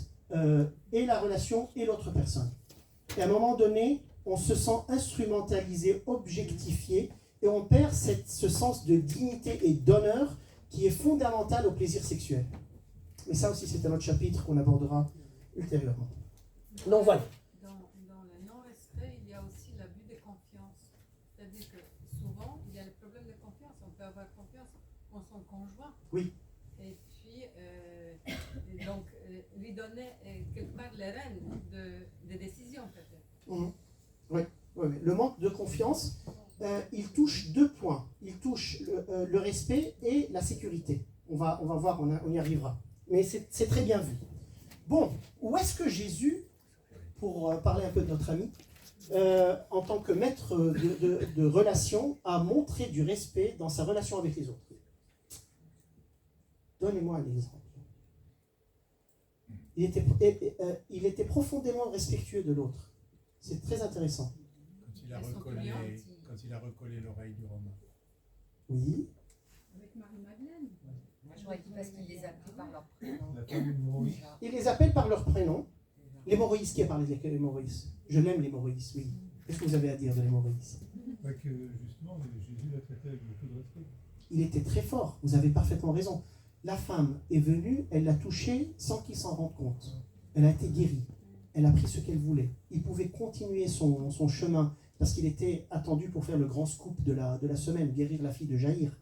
Speaker 1: et la relation et l'autre personne. Et à un moment donné, on se sent instrumentalisé, objectifié, et on perd ce sens de dignité et d'honneur qui est fondamental au plaisir sexuel. Mais ça aussi, c'est un autre chapitre qu'on abordera ultérieurement. Donc voilà.
Speaker 7: Dans le non-respect, il y a aussi l'abus de confiance. C'est-à-dire que souvent, il y a le problème de confiance. On peut avoir confiance en son conjoint.
Speaker 1: Oui.
Speaker 7: Et puis, donc, lui donner quelque part les rênes de décision, peut-être.
Speaker 1: Mmh. Oui. Le manque de confiance, il touche 2 points. Il touche le respect et la sécurité. On va voir, on y arrivera. Mais c'est très bien vu. Bon, où est-ce que Jésus, pour parler un peu de notre ami, en tant que maître de relation, a montré du respect dans sa relation avec les autres? Donnez-moi un exemple. Il était profondément respectueux de l'autre. C'est très intéressant.
Speaker 6: Quand il a recollé l'oreille du Romain.
Speaker 1: Oui.
Speaker 8: Avec Marie-Madeleine.
Speaker 9: Moi, j'aurais dit parce qu'il les appelait par leur prénom.
Speaker 6: La femme d'Hémorroïs.
Speaker 1: Il les appelle par leur prénom. L'hémorroïs, qui a parlé de l'hémorroïs? Je l'aime, l'hémorroïs, oui. Qu'est-ce que vous avez à dire de l'hémorroïs?
Speaker 6: Que justement, Jésus l'a traité avec beaucoup de respect.
Speaker 1: Il était très fort, vous avez parfaitement raison. La femme est venue, elle l'a touché sans qu'il s'en rende compte. Elle a été guérie. Elle a pris ce qu'elle voulait. Il pouvait continuer son chemin parce qu'il était attendu pour faire le grand scoop de la semaine, guérir la fille de Jaïr.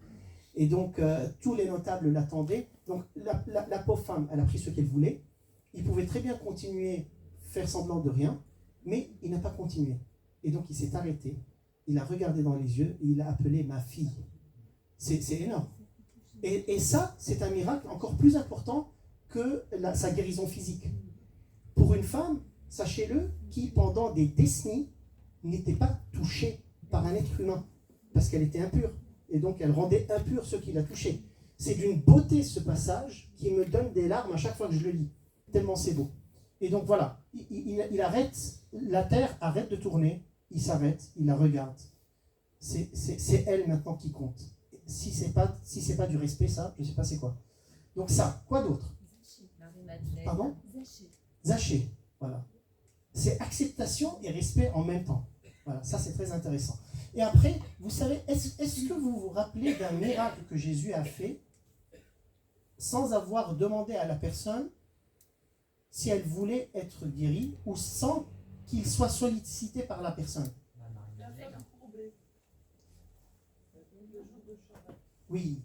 Speaker 1: Et donc, tous les notables l'attendaient. Donc, la pauvre femme, elle a pris ce qu'elle voulait. Il pouvait très bien continuer, faire semblant de rien, mais il n'a pas continué. Et donc, il s'est arrêté. Il a regardé dans les yeux et il a appelé ma fille. C'est énorme. Et ça, c'est un miracle encore plus important que sa guérison physique. Pour une femme, sachez-le, qui pendant des décennies n'était pas touchée par un être humain, parce qu'elle était impure. Et donc elle rendait impur ceux qui la touchaient. C'est d'une beauté ce passage qui me donne des larmes à chaque fois que je le lis. Tellement c'est beau. Et donc voilà, il arrête, la terre arrête de tourner, il s'arrête, il la regarde. C'est elle maintenant qui compte. Si c'est pas du respect, ça, je ne sais pas c'est quoi. Donc ça, quoi d'autre? Pardon? Zaché, voilà. C'est acceptation et respect en même temps. Voilà, ça c'est très intéressant. Et après, vous savez, est-ce que vous vous rappelez d'un miracle que Jésus a fait sans avoir demandé à la personne si elle voulait être guérie ou sans qu'il soit sollicité par la personne? Oui.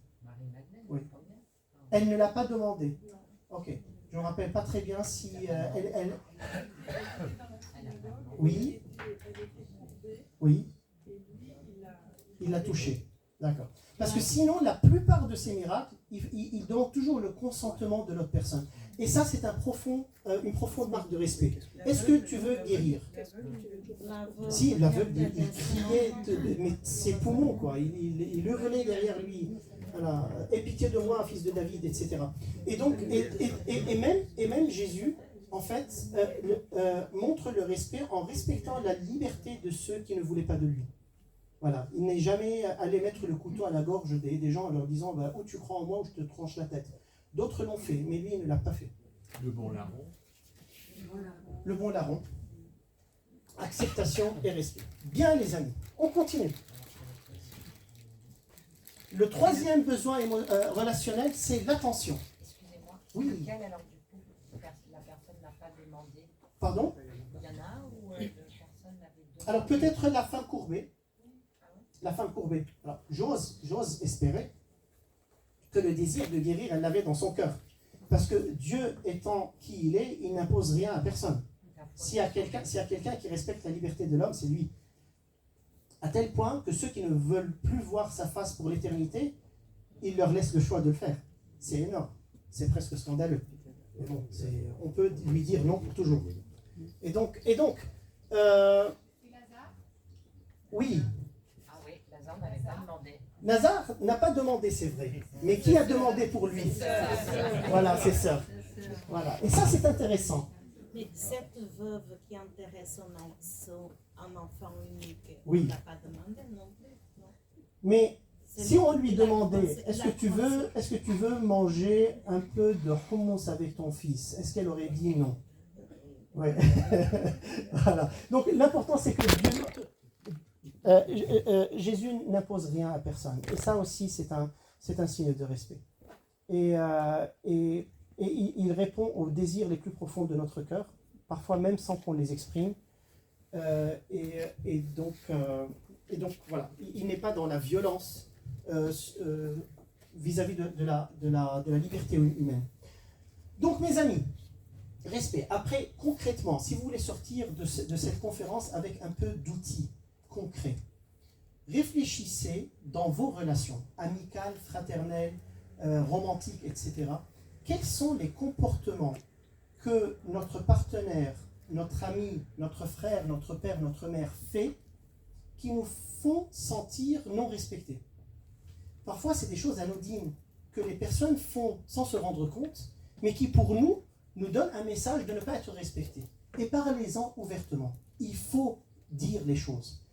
Speaker 1: Oui. Elle ne l'a pas demandé. Ok. Je ne me rappelle pas très bien si elle... Oui. Oui. Il l'a touché. D'accord. Parce que sinon, la plupart de ces miracles, ils demandent toujours le consentement de l'autre personne. Et ça, c'est une profonde marque de respect. Est-ce que tu veux guérir? Si, l'aveugle, il criait, mais ses poumons, quoi. Il hurlait derrière lui. Voilà. Aie pitié de moi, fils de David, etc. Et donc, et même Jésus, en fait, montre le respect en respectant la liberté de ceux qui ne voulaient pas de lui. Voilà. Il n'est jamais allé mettre le couteau à la gorge des gens en leur disant bah, « Oh, tu crois en moi ou je te tranche la tête ». D'autres l'ont fait, mais lui, il ne l'a pas fait.
Speaker 10: Le bon larron.
Speaker 1: Le bon larron. Acceptation et respect. Bien, les amis, on continue. Le troisième besoin relationnel, c'est l'attention.
Speaker 9: Excusez-moi.
Speaker 1: Oui.
Speaker 9: Lequel, alors, du coup, la personne n'a pas demandé?
Speaker 1: Pardon?
Speaker 9: Il y en a un où la personne l'avait demandé?
Speaker 1: Alors, peut-être la femme courbée. La femme courbée. Alors, j'ose espérer que le désir de guérir, elle l'avait dans son cœur. Parce que Dieu étant qui il est, il n'impose rien à personne. S'il y a quelqu'un qui respecte la liberté de l'homme, c'est lui. À tel point que ceux qui ne veulent plus voir sa face pour l'éternité, il leur laisse le choix de le faire. C'est énorme. C'est presque scandaleux. Mais bon, on peut lui dire non pour toujours. Et donc oui.
Speaker 9: Ah oui, Lazare n'avait pas demandé.
Speaker 1: Lazare n'a pas demandé, c'est vrai. Mais qui a demandé pour lui? Voilà, c'est ça. Voilà. Et ça, c'est intéressant.
Speaker 10: Mais cette veuve qui enterrait un enfant unique,
Speaker 1: Oui.
Speaker 10: on ne l'a pas demandé non plus. Non.
Speaker 1: Mais
Speaker 10: C'est
Speaker 1: si on
Speaker 10: lui
Speaker 1: lui
Speaker 10: qui l'a
Speaker 1: demandait,
Speaker 10: pensé-
Speaker 1: est-ce
Speaker 10: l'a
Speaker 1: que tu veux manger un peu de hummus avec ton fils? Est-ce qu'elle aurait dit non? Ouais. Voilà. Donc l'important c'est que Jésus n'impose rien à personne. Et ça aussi c'est un signe de respect. Et il répond aux désirs les plus profonds de notre cœur, parfois même sans qu'on les exprime. Et donc voilà, il n'est pas dans la violence vis-à-vis de la liberté humaine. Donc mes amis, respect. Après, concrètement, si vous voulez sortir de cette conférence avec un peu d'outils concrets, réfléchissez dans vos relations amicales, fraternelles, romantiques, etc. Quels sont les comportements que notre partenaire, notre ami, notre frère, notre père, notre mère fait qui nous font sentir non respectés? Parfois, c'est des choses anodines que les personnes font sans se rendre compte, mais qui pour nous donnent un message de ne pas être respectés. Et parlez-en ouvertement. Il faut dire les choses.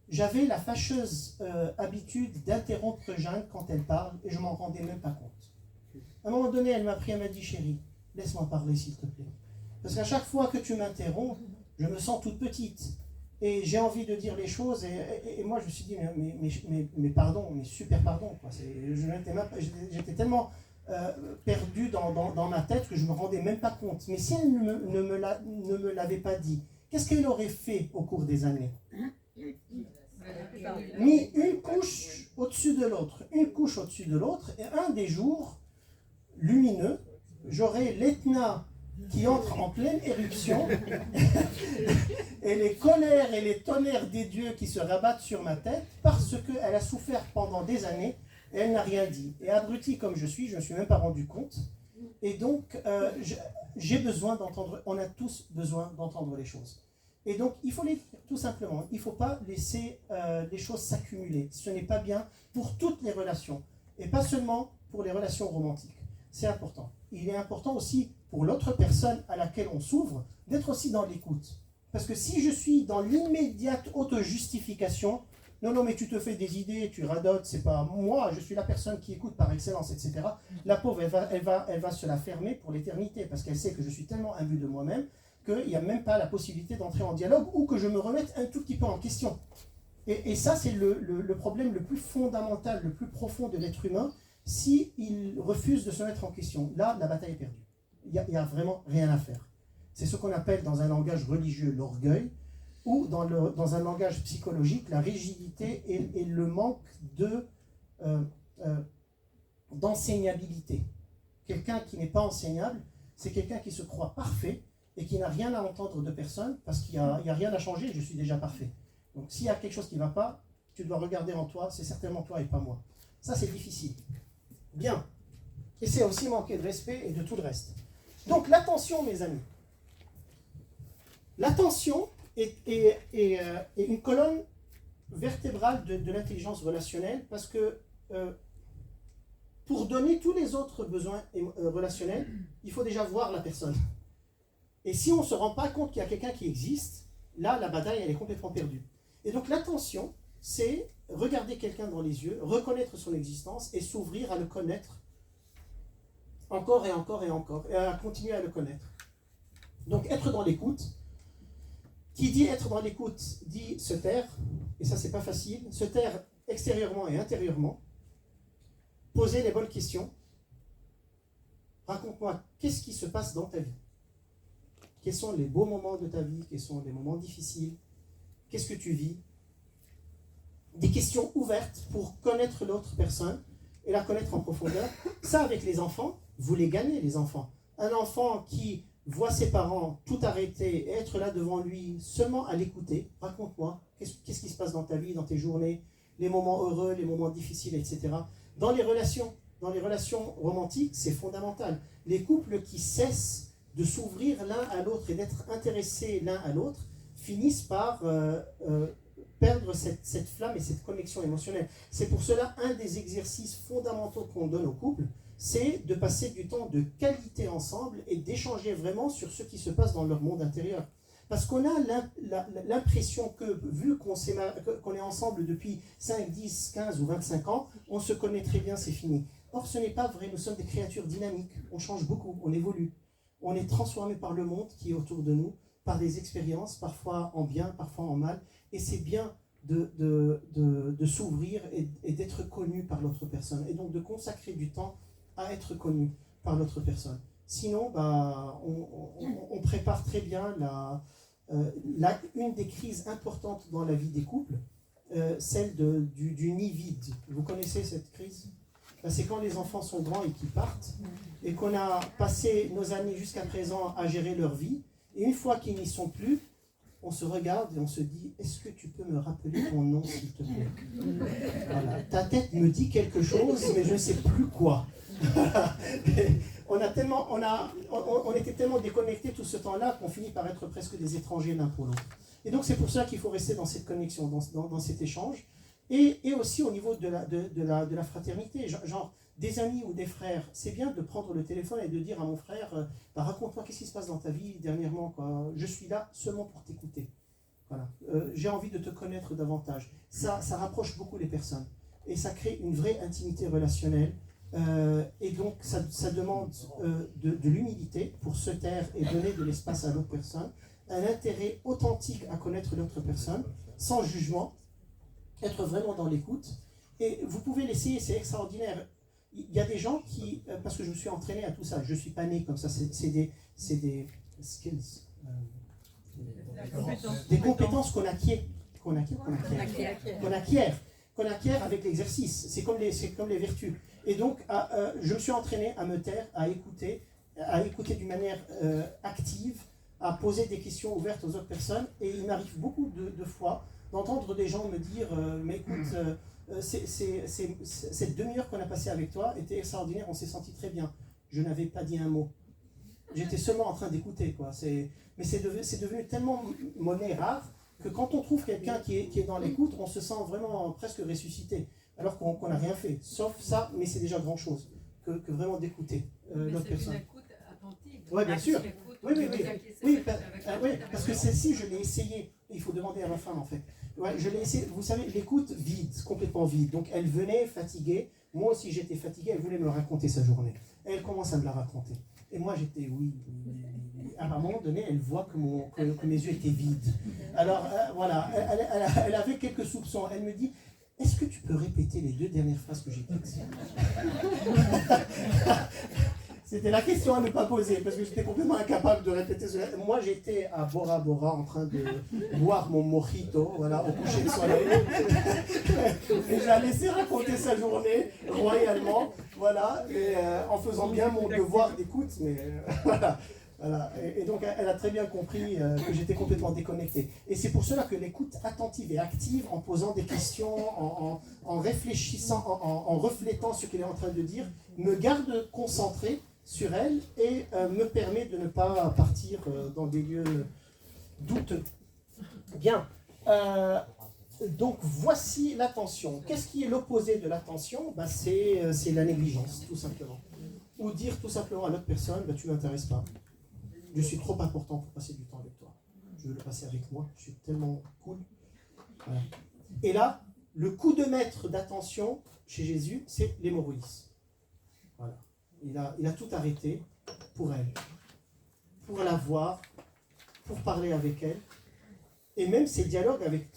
Speaker 1: J'avais la fâcheuse habitude d'interrompre Jeanne quand elle parle et je m'en rendais même pas compte. À un moment donné, elle m'a dit, chérie, laisse-moi parler s'il te plaît. Parce qu'à chaque fois que tu m'interromps, je me sens toute petite. Et j'ai envie de dire les choses. Et moi, je me suis dit, mais pardon, mais super pardon. Quoi. J'étais tellement perdu dans ma tête que je ne me rendais même pas compte. Mais si elle ne me l'avait pas dit, qu'est-ce qu'elle aurait fait au cours des années? Mis une couche au-dessus de l'autre, une couche au-dessus de l'autre, et un des jours lumineux, j'aurai l'Etna qui entre en pleine éruption et les colères et les tonnerres des dieux qui se rabattent sur ma tête parce qu'elle a souffert pendant des années et elle n'a rien dit. Et abruti comme je ne me suis même pas rendu compte. Et donc, j'ai besoin d'entendre, on a tous besoin d'entendre les choses. Et donc, il faut les dire tout simplement. Il ne faut pas laisser les choses s'accumuler. Ce n'est pas bien pour toutes les relations. Et pas seulement pour les relations romantiques. C'est important. Il est important aussi pour l'autre personne à laquelle on s'ouvre d'être aussi dans l'écoute. Parce que si je suis dans l'immédiate auto-justification, non, mais tu te fais des idées, tu radotes, c'est pas moi, je suis la personne qui écoute par excellence, etc. La pauvre, elle va se la fermer pour l'éternité parce qu'elle sait que je suis tellement imbu de moi-même qu'il n'y a même pas la possibilité d'entrer en dialogue ou que je me remette un tout petit peu en question. Et ça, c'est le problème le plus fondamental, le plus profond de l'être humain, s'il refuse de se mettre en question. Là, la bataille est perdue. Il n'y a vraiment rien à faire. C'est ce qu'on appelle dans un langage religieux l'orgueil, ou dans un langage psychologique la rigidité et le manque d'enseignabilité. Quelqu'un qui n'est pas enseignable, c'est quelqu'un qui se croit parfait et qui n'a rien à entendre de personne parce qu'il n'y a rien à changer, je suis déjà parfait. Donc s'il y a quelque chose qui ne va pas, tu dois regarder en toi, c'est certainement toi et pas moi. Ça, c'est difficile. Bien. Et c'est aussi manquer de respect et de tout le reste. Donc l'attention, mes amis. L'attention est une colonne vertébrale de l'intelligence relationnelle parce que pour donner tous les autres besoins relationnels, il faut déjà voir la personne. Et si on ne se rend pas compte qu'il y a quelqu'un qui existe, là, la bataille, elle est complètement perdue. Et donc l'attention, c'est regarder quelqu'un dans les yeux, reconnaître son existence et s'ouvrir à le connaître encore et encore et encore, et à continuer à le connaître. Donc être dans l'écoute. Qui dit être dans l'écoute dit se taire, et ça c'est pas facile, se taire extérieurement et intérieurement, poser les bonnes questions. Raconte-moi, qu'est-ce qui se passe dans ta vie? Quels sont les beaux moments de ta vie? Quels sont les moments difficiles? Qu'est-ce que tu vis? Des questions ouvertes pour connaître l'autre personne et la connaître en profondeur. Ça, avec les enfants, vous les gagnez, les enfants. Un enfant qui voit ses parents tout arrêter et être là devant lui, seulement à l'écouter. Raconte-moi, qu'est-ce qui se passe dans ta vie, dans tes journées, les moments heureux, les moments difficiles, etc. Dans les relations romantiques, c'est fondamental. Les couples qui cessent de s'ouvrir l'un à l'autre et d'être intéressés l'un à l'autre finissent par perdre cette flamme et cette connexion émotionnelle. C'est pour cela un des exercices fondamentaux qu'on donne aux couples, c'est de passer du temps de qualité ensemble et d'échanger vraiment sur ce qui se passe dans leur monde intérieur. Parce qu'on a l'impression que, vu qu'on est ensemble depuis 5, 10, 15 ou 25 ans, on se connaît très bien, c'est fini. Or, ce n'est pas vrai, nous sommes des créatures dynamiques, on change beaucoup, on évolue. On est transformé par le monde qui est autour de nous, par des expériences, parfois en bien, parfois en mal, et c'est bien de s'ouvrir et d'être connu par l'autre personne, et donc de consacrer du temps à être connu par l'autre personne. Sinon, on prépare très bien une des crises importantes dans la vie des couples, celle du nid vide. Vous connaissez cette crise? C'est quand les enfants sont grands et qu'ils partent, et qu'on a passé nos années jusqu'à présent à gérer leur vie, et une fois qu'ils n'y sont plus, on se regarde et on se dit, est-ce que tu peux me rappeler ton nom, s'il te plaît? Voilà. Ta tête me dit quelque chose, mais je ne sais plus quoi. On était tellement déconnectés tout ce temps-là qu'on finit par être presque des étrangers l'un pour l'autre. Et donc c'est pour ça qu'il faut rester dans cette connexion, dans cet échange, et aussi au niveau de la fraternité, genre des amis ou des frères. C'est bien de prendre le téléphone et de dire à mon frère, raconte-moi qu'est-ce qui se passe dans ta vie dernièrement, quoi. Je suis là seulement pour t'écouter. Voilà. J'ai envie de te connaître davantage. Ça rapproche beaucoup les personnes, et ça crée une vraie intimité relationnelle. Et donc ça demande de l'humilité pour se taire et donner de l'espace à l'autre personne, un intérêt authentique à connaître l'autre personne, sans jugement, être vraiment dans l'écoute. Et vous pouvez l'essayer, c'est extraordinaire. Il y a des gens qui, parce que je me suis entraîné à tout ça, je ne suis pas né comme ça, c'est des skills, des compétences qu'on acquiert avec l'exercice. C'est comme les vertus. Et donc, je me suis entraîné à me taire, à écouter d'une manière active, à poser des questions ouvertes aux autres personnes. Et il m'arrive beaucoup de fois d'entendre des gens me dire mais écoute, cette demi-heure qu'on a passée avec toi était extraordinaire, on s'est senti très bien. Je n'avais pas dit un mot. J'étais seulement en train d'écouter, quoi. Mais c'est devenu tellement monnaie rare que quand on trouve quelqu'un qui est dans l'écoute, on se sent vraiment presque ressuscité, alors qu'on n'a rien fait. Sauf ça, mais c'est déjà grand chose que vraiment d'écouter l'autre personne.
Speaker 7: C'est une écoute attentive.
Speaker 1: Oui, bien sûr. Oui, parce que celle-ci, je l'ai essayé. Il faut demander à ma femme, en fait. Ouais, je l'ai essayé. Vous savez, l'écoute vide, complètement vide. Donc, elle venait fatiguée. Moi aussi, j'étais fatigué. Elle voulait me raconter sa journée. Elle commence à me la raconter. Et moi, j'étais, oui. À un moment donné, elle voit que mes yeux étaient vides. Alors, voilà, elle avait quelques soupçons. Elle me dit, est-ce que tu peux répéter les 2 dernières phrases que j'ai dites? C'était la question à ne pas poser, parce que j'étais complètement incapable de répéter cela. Moi, j'étais à Bora Bora en train de boire mon mojito, voilà, au coucher de soleil. Et je la laissé raconter sa journée royalement, voilà, et en faisant bien mon devoir d'écoute, mais voilà. Voilà. Et donc, elle a très bien compris que j'étais complètement déconnecté. Et c'est pour cela que l'écoute attentive et active, en posant des questions, en réfléchissant, en reflétant ce qu'elle est en train de dire, me garde concentré sur elle et me permet de ne pas partir dans des lieux douteux. Bien. Donc, voici l'attention. Qu'est-ce qui est l'opposé de l'attention? C'est la négligence, tout simplement. Ou dire tout simplement à l'autre personne, tu ne m'intéresses pas. Je suis trop important pour passer du temps avec toi. Je veux le passer avec moi. Je suis tellement cool. Voilà. Et là, le coup de maître d'attention chez Jésus, c'est l'hémorroïs. Voilà. Il a tout arrêté pour elle. Pour la voir, pour parler avec elle. Et même ses dialogues avec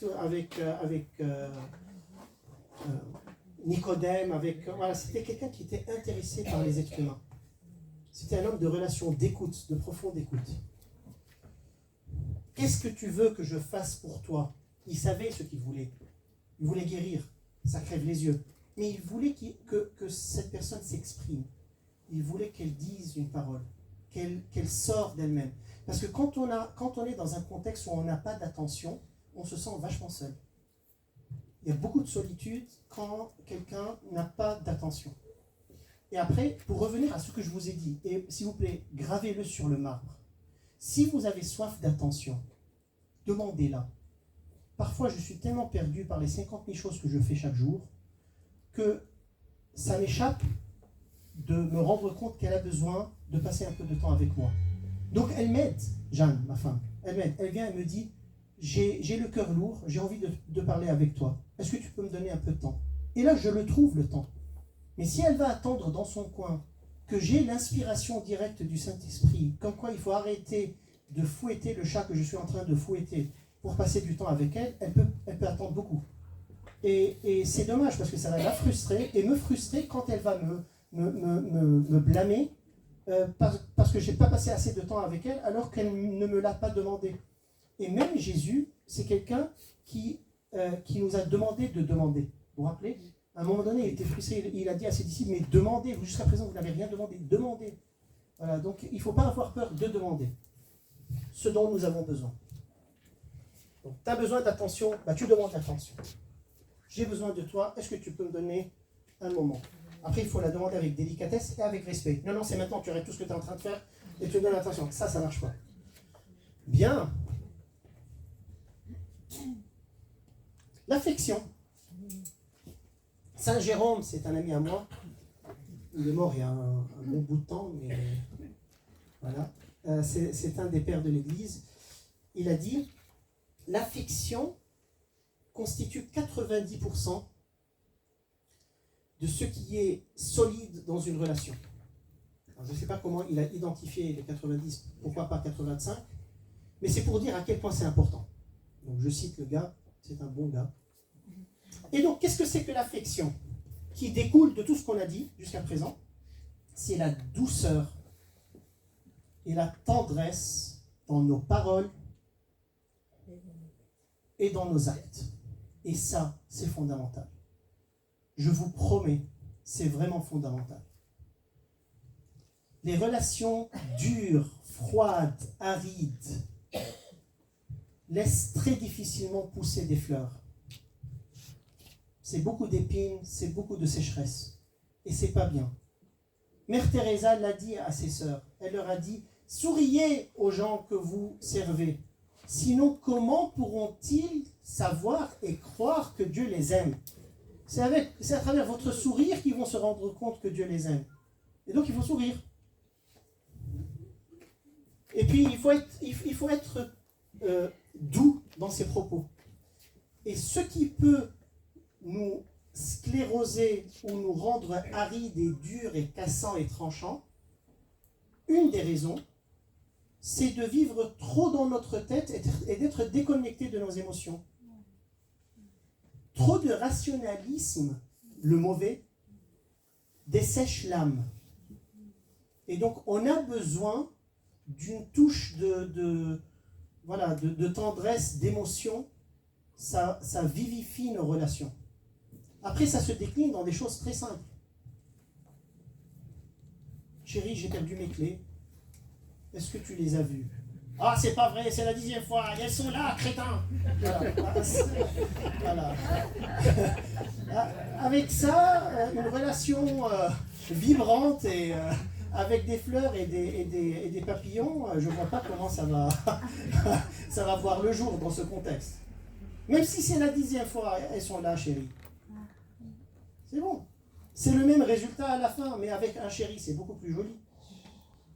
Speaker 1: Nicodème, voilà, c'était quelqu'un qui était intéressé par les êtres humains. C'était un homme de relation, d'écoute, de profonde écoute. Qu'est-ce que tu veux que je fasse pour toi? Il savait ce qu'il voulait. Il voulait guérir. Ça crève les yeux. Mais il voulait que cette personne s'exprime. Il voulait qu'elle dise une parole, qu'elle sorte d'elle-même. Parce que quand on est dans un contexte où on n'a pas d'attention, on se sent vachement seul. Il y a beaucoup de solitude quand quelqu'un n'a pas d'attention. Et après, pour revenir à ce que je vous ai dit, et s'il vous plaît, gravez-le sur le marbre. Si vous avez soif d'attention, demandez-la. Parfois, je suis tellement perdu par les 50 000 choses que je fais chaque jour que ça m'échappe de me rendre compte qu'elle a besoin de passer un peu de temps avec moi. Donc elle m'aide, Jeanne, ma femme, elle m'aide. Elle vient et me dit, j'ai le cœur lourd, j'ai envie de parler avec toi. Est-ce que tu peux me donner un peu de temps? Et là, je le trouve, le temps. Mais si elle va attendre dans son coin que j'ai l'inspiration directe du Saint-Esprit, comme quoi il faut arrêter de fouetter le chat que je suis en train de fouetter pour passer du temps avec elle, elle peut attendre beaucoup. Et c'est dommage parce que ça va la frustrer et me frustrer quand elle va me blâmer parce que je n'ai pas passé assez de temps avec elle alors qu'elle ne me l'a pas demandé. Et même Jésus, c'est quelqu'un qui nous a demandé de demander. Vous vous rappelez? À un moment donné, il était frustré, il a dit à ses disciples, mais demandez, jusqu'à présent vous n'avez rien demandé, demandez. Voilà, donc il ne faut pas avoir peur de demander ce dont nous avons besoin. Donc tu as besoin d'attention, bah, tu demandes l'attention. J'ai besoin de toi, est-ce que tu peux me donner un moment? Après, il faut la demander avec délicatesse et avec respect. Non, c'est maintenant, tu arrêtes tout ce que tu es en train de faire et tu me donnes l'attention. Ça ne marche pas. Bien. L'affection. Saint Jérôme, c'est un ami à moi. Il est mort il y a un bon bout de temps, mais voilà. C'est un des pères de l'Église. Il a dit, l'affection constitue 90% de ce qui est solide dans une relation. Alors, je ne sais pas comment il a identifié les 90, pourquoi pas 85, mais c'est pour dire à quel point c'est important. Donc je cite le gars, c'est un bon gars. Et donc, qu'est-ce que c'est que l'affection qui découle de tout ce qu'on a dit jusqu'à présent? C'est la douceur et la tendresse dans nos paroles et dans nos actes. Et ça, c'est fondamental. Je vous promets, c'est vraiment fondamental. Les relations dures, froides, arides, laissent très difficilement pousser des fleurs. C'est beaucoup d'épines, c'est beaucoup de sécheresse. Et c'est pas bien. Mère Teresa l'a dit à ses sœurs. Elle leur a dit, souriez aux gens que vous servez. Sinon, comment pourront-ils savoir et croire que Dieu les aime? C'est à travers votre sourire qu'ils vont se rendre compte que Dieu les aime. Et donc, il faut sourire. Et puis, il faut être doux dans ses propos. Et ce qui peut nous scléroser ou nous rendre arides et durs et cassants et tranchants, une des raisons, c'est de vivre trop dans notre tête et d'être déconnecté de nos émotions. Trop de rationalisme, le mauvais, dessèche l'âme. Et donc, on a besoin d'une touche de tendresse, d'émotion. Ça vivifie nos relations. Après, ça se décline dans des choses très simples. Chérie, j'ai perdu mes clés. Est-ce que tu les as vues? Ah, c'est pas vrai, c'est la 10e fois. Elles sont là, crétin. Voilà. Avec ça, une relation vibrante et avec des fleurs et des papillons, je ne vois pas comment ça va voir le jour dans ce contexte. Même si c'est la 10e fois, elles sont là, chérie. C'est bon. C'est le même résultat à la fin, mais avec un chéri, c'est beaucoup plus joli.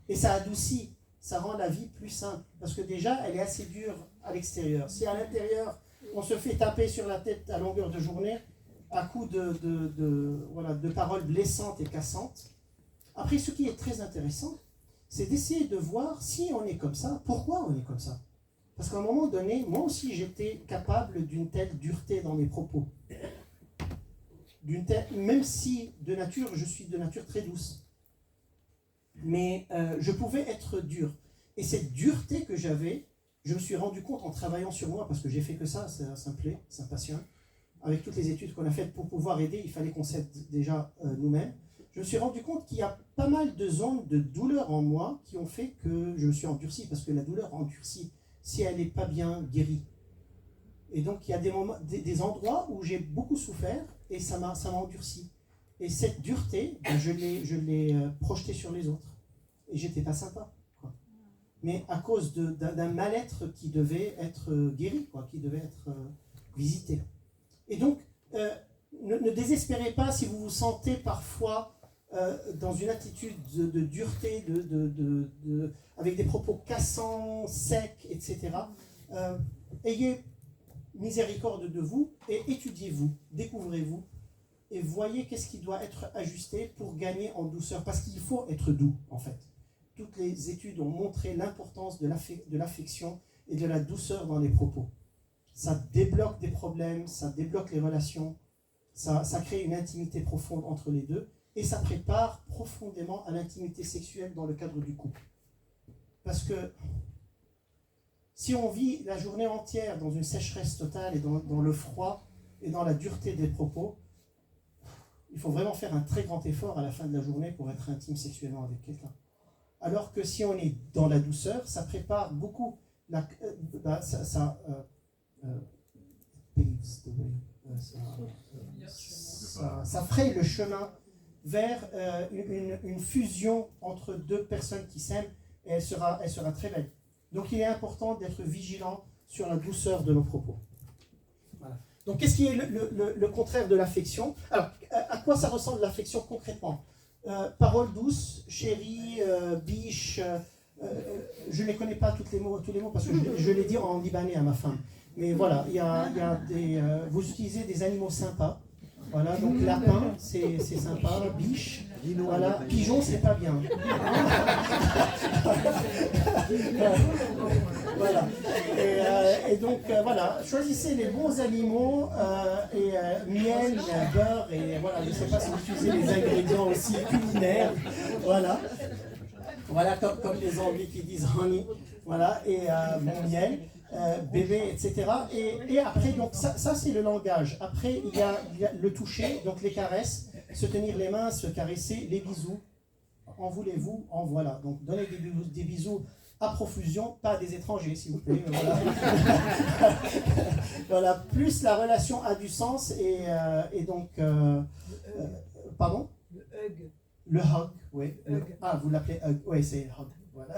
Speaker 1: Et ça adoucit, ça rend la vie plus simple. Parce que déjà, elle est assez dure à l'extérieur. Si à l'intérieur, on se fait taper sur la tête à longueur de journée, à coups de paroles blessantes et cassantes. Après, ce qui est très intéressant, c'est d'essayer de voir si on est comme ça, pourquoi on est comme ça. Parce qu'à un moment donné, moi aussi, j'étais capable d'une telle dureté dans mes propos. Même si de nature, je suis de nature très douce. Mais je pouvais être dur. Et cette dureté que j'avais, je me suis rendu compte en travaillant sur moi, parce que j'ai fait que ça me plaît, ça me passionne. Avec toutes les études qu'on a faites pour pouvoir aider, il fallait qu'on s'aide déjà nous-mêmes. Je me suis rendu compte qu'il y a pas mal de zones de douleur en moi qui ont fait que je me suis endurci, parce que la douleur endurcit si elle n'est pas bien guérie. Et donc il y a des endroits où j'ai beaucoup souffert et ça m'a endurci. Et cette dureté, je l'ai projetée sur les autres. Et j'étais pas sympa, quoi. Mais à cause d'un mal-être qui devait être guéri, quoi, qui devait être visité. Et donc, ne désespérez pas si vous vous sentez parfois dans une attitude de dureté, avec des propos cassants, secs, etc., ayez miséricorde de vous et étudiez-vous, découvrez-vous et voyez qu'est-ce qui doit être ajusté pour gagner en douceur, parce qu'il faut être doux en fait. Toutes les études ont montré l'importance de l'affection et de la douceur dans les propos. Ça débloque des problèmes, ça débloque les relations, ça crée une intimité profonde entre les deux et ça prépare profondément à l'intimité sexuelle dans le cadre du couple. Parce que si on vit la journée entière dans une sécheresse totale et dans le froid et dans la dureté des propos, il faut vraiment faire un très grand effort à la fin de la journée pour être intime sexuellement avec quelqu'un. Alors que si on est dans la douceur, ça prépare beaucoup, ça fraye le chemin vers une fusion entre deux personnes qui s'aiment et elle sera très belle. Donc il est important d'être vigilant sur la douceur de nos propos. Voilà. Donc qu'est-ce qui est le contraire de l'affection? Alors, à quoi ça ressemble l'affection concrètement? Paroles douces, chérie, biche, je ne les connais pas tous les mots parce que je les dis en libanais à ma femme. Mais voilà, il y a vous utilisez des animaux sympas. Voilà, donc lapin, c'est sympa, biche, voilà, pigeon, c'est pas bien. Voilà. Et donc, voilà, choisissez les bons animaux, miel, beurre, et voilà, je ne sais pas si vous utilisez les ingrédients aussi culinaires, voilà. Voilà, comme les Anglais qui disent honey, voilà, et bon miel. Bébé, etc. Et après, donc ça c'est le langage. Après, il y a le toucher, donc les caresses, se tenir les mains, se caresser, les bisous. En voulez-vous? En voilà. Donc donnez des bisous à profusion, pas à des étrangers, s'il vous plaît. Voilà. Voilà. Plus la relation a du sens et donc... pardon? Le hug, oui. Ah, vous l'appelez hug. Oui, c'est hug. Voilà.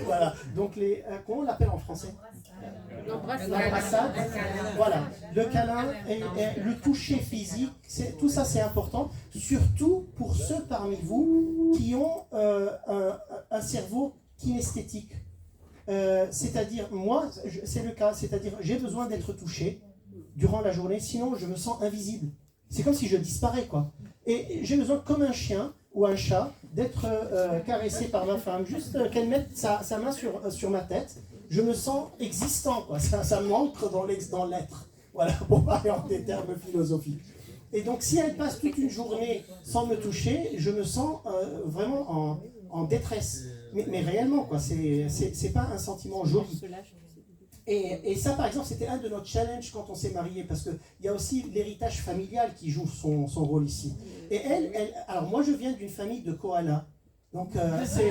Speaker 1: Voilà. Donc comment on l'appelle en français? L'embrassade. Voilà. Le câlin et le toucher physique, tout ça c'est important, surtout pour ceux parmi vous qui ont un cerveau kinesthétique. C'est-à-dire, moi, c'est le cas, c'est-à-dire j'ai besoin d'être touché durant la journée, sinon je me sens invisible. C'est comme si je disparais, quoi. Et j'ai besoin, comme un chien ou un chat, d'être caressé par ma femme, juste qu'elle mette sa main sur ma tête. Je me sens existant, quoi. Ça m'ancre dans l'être. Voilà, pour parler en des termes philosophiques. Et donc, si elle passe toute une journée sans me toucher, je me sens vraiment en détresse. Mais réellement, quoi, c'est pas un sentiment joli. Et ça, par exemple, c'était un de nos challenges quand on s'est mariés, parce qu'il y a aussi l'héritage familial qui joue son rôle ici. Et elle, alors moi, je viens d'une famille de koalas. Donc, c'est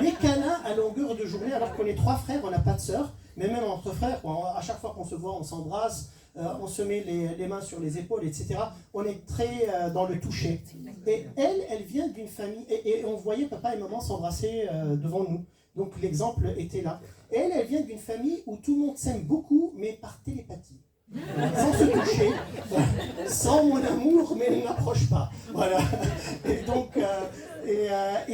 Speaker 1: les câlins à longueur de journée, alors qu'on est 3 frères, on n'a pas de sœurs, mais même entre frères, à chaque fois qu'on se voit, on s'embrasse, on se met les mains sur les épaules, etc. On est très dans le toucher. Et elle vient d'une famille, et on voyait papa et maman s'embrasser devant nous. Donc l'exemple était là. Et elle vient d'une famille où tout le monde s'aime beaucoup, mais par télépathie. Sans se toucher, sans mon amour, mais ne m'approche pas. Voilà. Et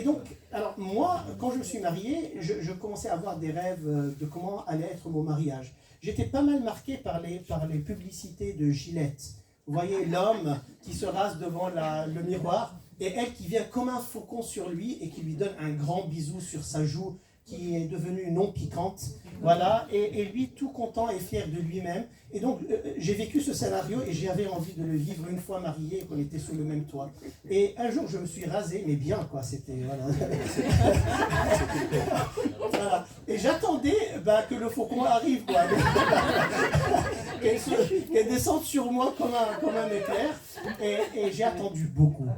Speaker 1: donc, alors moi, quand je me suis marié, je commençais à avoir des rêves de comment allait être mon mariage. J'étais pas mal marqué par les publicités de Gillette. Vous voyez l'homme qui se rase devant le miroir, et elle qui vient comme un faucon sur lui et qui lui donne un grand bisou sur sa joue qui est devenue non piquante, voilà, et lui tout content et fier de lui-même. Et donc j'ai vécu ce scénario et j'avais envie de le vivre une fois marié et qu'on était sous le même toit. Et un jour je me suis rasé, mais bien quoi, c'était voilà. Voilà. Et j'attendais que le faucon arrive quoi, qu'elle descende sur moi comme un éclair, et j'ai attendu beaucoup.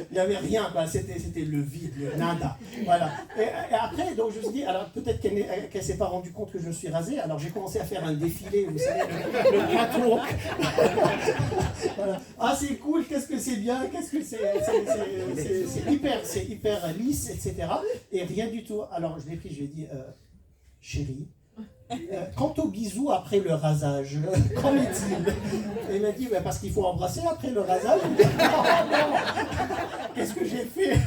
Speaker 1: Il n'y avait rien, quoi. C'était le vide, le nada. Voilà. Et après, donc je me suis dit, alors peut-être qu'elle ne s'est pas rendue compte que je me suis rasé, alors j'ai commencé à faire un défilé, vous savez, le catwalk. Voilà. Ah, c'est cool, qu'est-ce que c'est bien, qu'est-ce que c'est hyper lisse, etc. Et rien du tout. Alors je l'ai pris, je lui ai dit, chérie, Quant au bisou après le rasage, qu'en est-il? Et il m'a dit, parce qu'il faut embrasser après le rasage. Je lui ai dit, non, qu'est-ce que j'ai fait?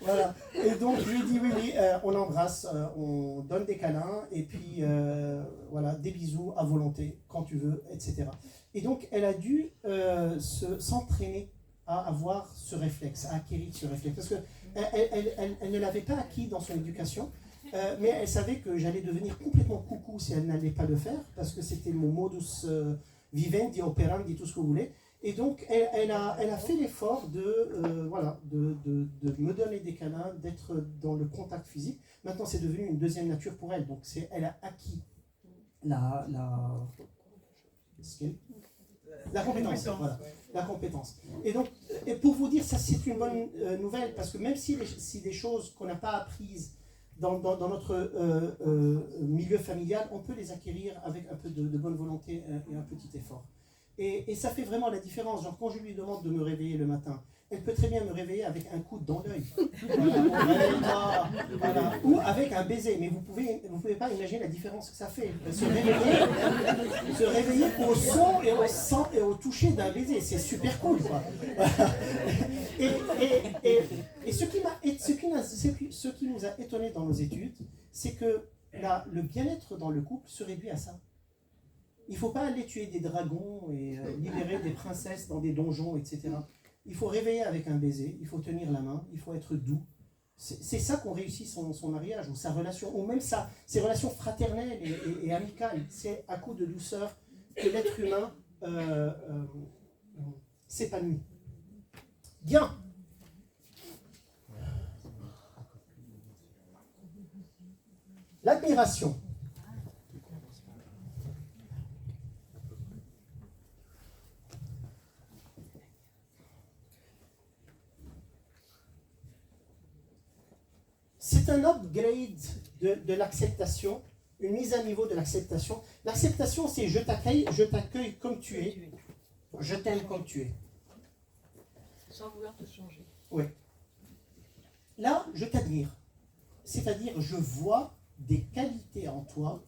Speaker 1: Voilà. Et donc je lui ai dit, oui, on embrasse, on donne des câlins, et puis voilà, des bisous à volonté, quand tu veux, etc. Et donc elle a dû s'entraîner à avoir ce réflexe, à acquérir ce réflexe. Parce qu'elle ne l'avait pas acquis dans son éducation, mais elle savait que j'allais devenir complètement coucou si elle n'allait pas le faire, parce que c'était mon modus vivendi, operandi, tout ce que vous voulez. Et donc elle a fait l'effort de me donner des câlins, d'être dans le contact physique. Maintenant c'est devenu une deuxième nature pour elle, donc elle a acquis la compétence, voilà, la compétence. Et donc, pour vous dire, ça c'est une bonne nouvelle, parce que même si des choses qu'on n'a pas apprises dans notre milieu familial, on peut les acquérir avec un peu de bonne volonté et un petit effort. Et ça fait vraiment la différence. Genre, quand je lui demande de me réveiller le matin, elle peut très bien me réveiller avec un coude dans l'œil. Voilà. Ou avec un baiser. Mais vous pouvez pas imaginer la différence que ça fait. Se réveiller au son et au toucher d'un baiser. C'est super cool, quoi. Et ce qui nous a étonnés dans nos études, c'est que le bien-être dans le couple se réduit à ça. Il ne faut pas aller tuer des dragons et libérer des princesses dans des donjons, etc. Il faut réveiller avec un baiser, il faut tenir la main, il faut être doux. C'est ça qu'on réussit son mariage, ou sa relation, ou même ses relations fraternelles et amicales. C'est à coup de douceur que l'être humain s'épanouit. Bien. L'admiration. C'est un upgrade de l'acceptation, une mise à niveau de l'acceptation. L'acceptation, c'est je t'accueille comme tu es, je t'aime comme tu es.
Speaker 9: Sans vouloir te changer.
Speaker 1: Oui. Là, je t'admire. C'est-à-dire, je vois des qualités en toi,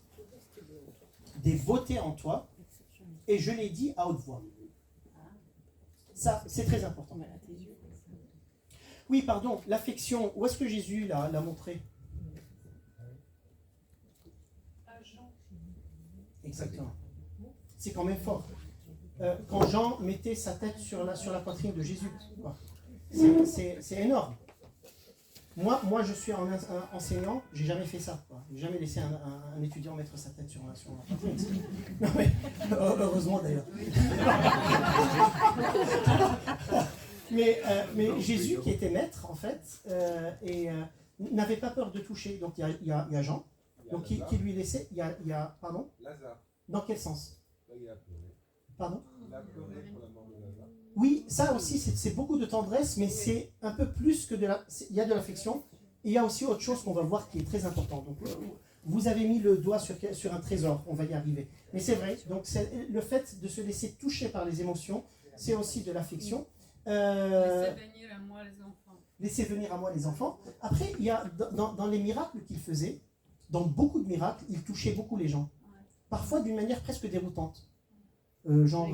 Speaker 1: des beautés en toi, et je les dis à haute voix. Ça, c'est très important. Oui, pardon, l'affection, où est-ce que Jésus l'a montré? Exactement. C'est quand même fort. Quand Jean mettait sa tête sur la poitrine de Jésus, c'est énorme. Moi, je suis un enseignant, j'ai jamais fait ça. J'ai jamais laissé un étudiant mettre sa tête sur la poitrine. Non, mais, heureusement d'ailleurs. Mais Jésus, qui était maître, en fait, n'avait pas peur de toucher. Donc il y a Jean, donc qui lui laissait. Il y a pardon?
Speaker 11: Lazare.
Speaker 1: Dans quel sens?
Speaker 11: Il a pleuré.
Speaker 1: Pardon?
Speaker 11: Il a pleuré pour la mort de Lazare.
Speaker 1: Oui, ça aussi, c'est beaucoup de tendresse, mais c'est un peu plus que il y a de l'affection. Et il y a aussi autre chose qu'on va voir qui est très important. Donc, vous avez mis le doigt sur un trésor, on va y arriver. Mais c'est vrai, donc le fait de se laisser toucher par les émotions, c'est aussi de l'affection.
Speaker 7: Laissez venir à moi les enfants.
Speaker 1: Laissez venir à moi les enfants. Après, il y a dans les miracles qu'il faisait, dans beaucoup de miracles, il touchait beaucoup les gens. Parfois d'une manière presque déroutante. Genre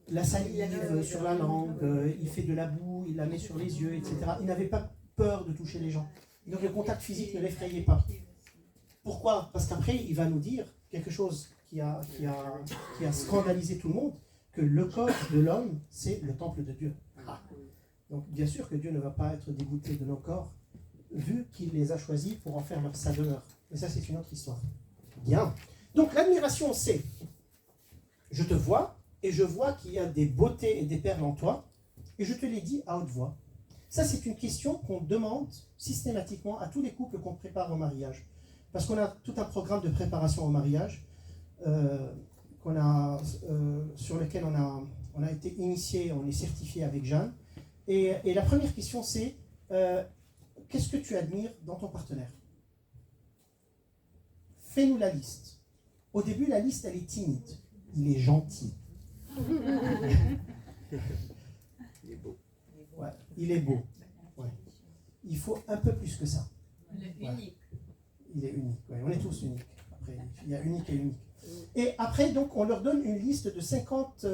Speaker 1: la salive sur la langue, il fait de la boue, il la met sur les yeux, etc. Il n'avait pas peur de toucher les gens. Donc le contact physique ne l'effrayait pas. Pourquoi? Parce qu'après, il va nous dire quelque chose qui a scandalisé tout le monde, que le corps de l'homme, c'est le temple de Dieu. Donc bien sûr que Dieu ne va pas être dégoûté de nos corps, vu qu'il les a choisis pour en faire sa demeure. Mais ça, c'est une autre histoire. Bien. Donc l'admiration, c'est, je te vois, et je vois qu'il y a des beautés et des perles en toi, et je te les dis à haute voix. Ça, c'est une question qu'on demande systématiquement à tous les couples qu'on prépare au mariage. Parce qu'on a tout un programme de préparation au mariage, sur lequel on a été initié, on est certifié avec Jeanne. Et la première question, c'est qu'est-ce que tu admires dans ton partenaire? Fais-nous la liste. Au début, la liste, elle est timide. Il est gentil.
Speaker 11: Il est beau.
Speaker 1: Ouais, il est beau. Ouais. Il faut un peu plus que ça.
Speaker 7: Il est unique.
Speaker 1: Il est unique. Ouais, on est tous uniques. Après, il y a unique et unique. Et après, donc, on leur donne une liste de 50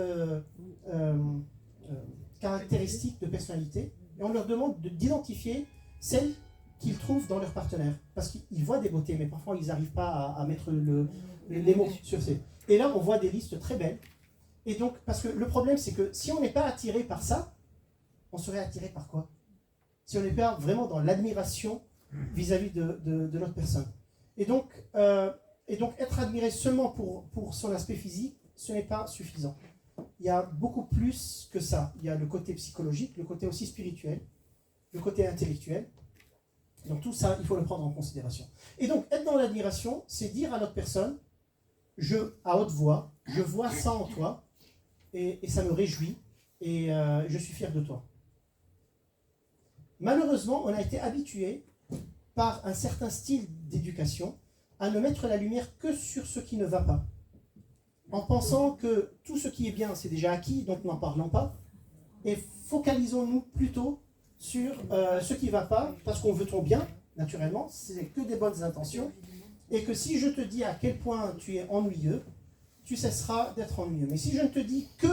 Speaker 1: caractéristiques de personnalité et on leur demande d'identifier celles qu'ils trouvent dans leur partenaire. Parce qu'ils voient des beautés, mais parfois ils n'arrivent pas à mettre les mots sur ces. Et là, on voit des listes très belles. Et donc, parce que le problème, c'est que si on n'est pas attiré par ça, on serait attiré par quoi? Si on n'est pas vraiment dans l'admiration vis-à-vis de notre personne. Et donc, être admiré seulement pour son aspect physique, ce n'est pas suffisant. Il y a beaucoup plus que ça. Il y a le côté psychologique, le côté aussi spirituel, le côté intellectuel. Donc tout ça, il faut le prendre en considération. Et donc, être dans l'admiration, c'est dire à notre personne, à haute voix, je vois ça en toi, et ça me réjouit, et je suis fier de toi. Malheureusement, on a été habitué par un certain style d'éducation à ne mettre la lumière que sur ce qui ne va pas. En pensant que tout ce qui est bien, c'est déjà acquis, donc n'en parlons pas, et focalisons-nous plutôt sur ce qui ne va pas, parce qu'on veut ton bien, naturellement, c'est que des bonnes intentions, et que si je te dis à quel point tu es ennuyeux, tu cesseras d'être ennuyeux. Mais si je ne te dis que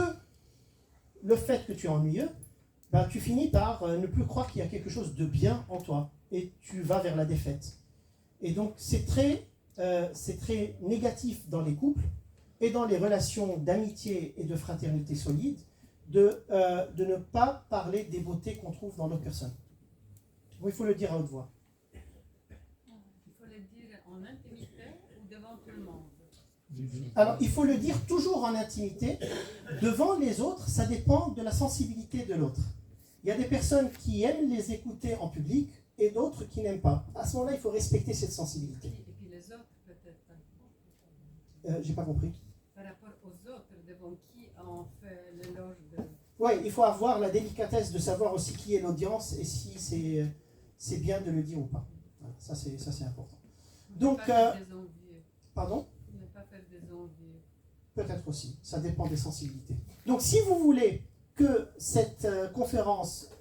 Speaker 1: le fait que tu es ennuyeux, ben, tu finis par ne plus croire qu'il y a quelque chose de bien en toi, et tu vas vers la défaite. Et donc c'est très négatif dans les couples, et dans les relations d'amitié et de fraternité solide, de ne pas parler des beautés qu'on trouve dans nos personnes. Il faut le dire à haute voix.
Speaker 7: Il faut le dire en intimité ou devant tout le monde?
Speaker 1: Alors, il faut le dire toujours en intimité. Devant les autres, ça dépend de la sensibilité de l'autre. Il y a des personnes qui aiment les écouter en public et d'autres qui n'aiment pas. À ce moment-là, il faut respecter cette sensibilité.
Speaker 7: Et puis les autres, peut-être.
Speaker 1: J'ai pas compris.
Speaker 7: Par rapport aux autres, devant qui on fait l'éloge de...
Speaker 1: Oui, il faut avoir la délicatesse de savoir aussi qui est l'audience et si c'est bien de le dire ou pas. Voilà, ça, c'est important. Donc, pardon ?
Speaker 7: Ne pas faire des envies.
Speaker 1: Peut-être aussi, ça dépend des sensibilités. Donc, si vous voulez que cette conférence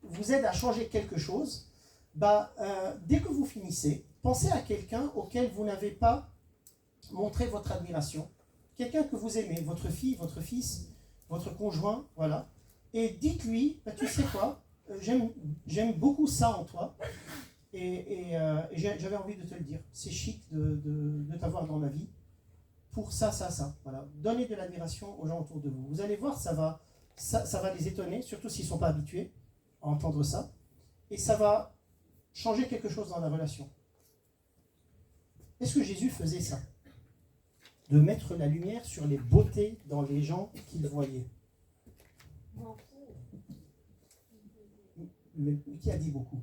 Speaker 1: vous aide à changer quelque chose, dès que vous finissez, pensez à quelqu'un auquel vous n'avez pas montré votre admiration, quelqu'un que vous aimez, votre fille, votre fils, votre conjoint, voilà, et dites-lui, tu sais quoi, j'aime beaucoup ça en toi, et j'avais envie de te le dire, c'est chic de t'avoir dans ma vie, pour ça, voilà. Donnez de l'admiration aux gens autour de vous. Vous allez voir, ça va les étonner, surtout s'ils ne sont pas habitués à entendre ça, et ça va changer quelque chose dans la relation. Est-ce que Jésus faisait ça? De mettre la lumière sur les beautés dans les gens qu'il voyait. Mais qui a dit beaucoup?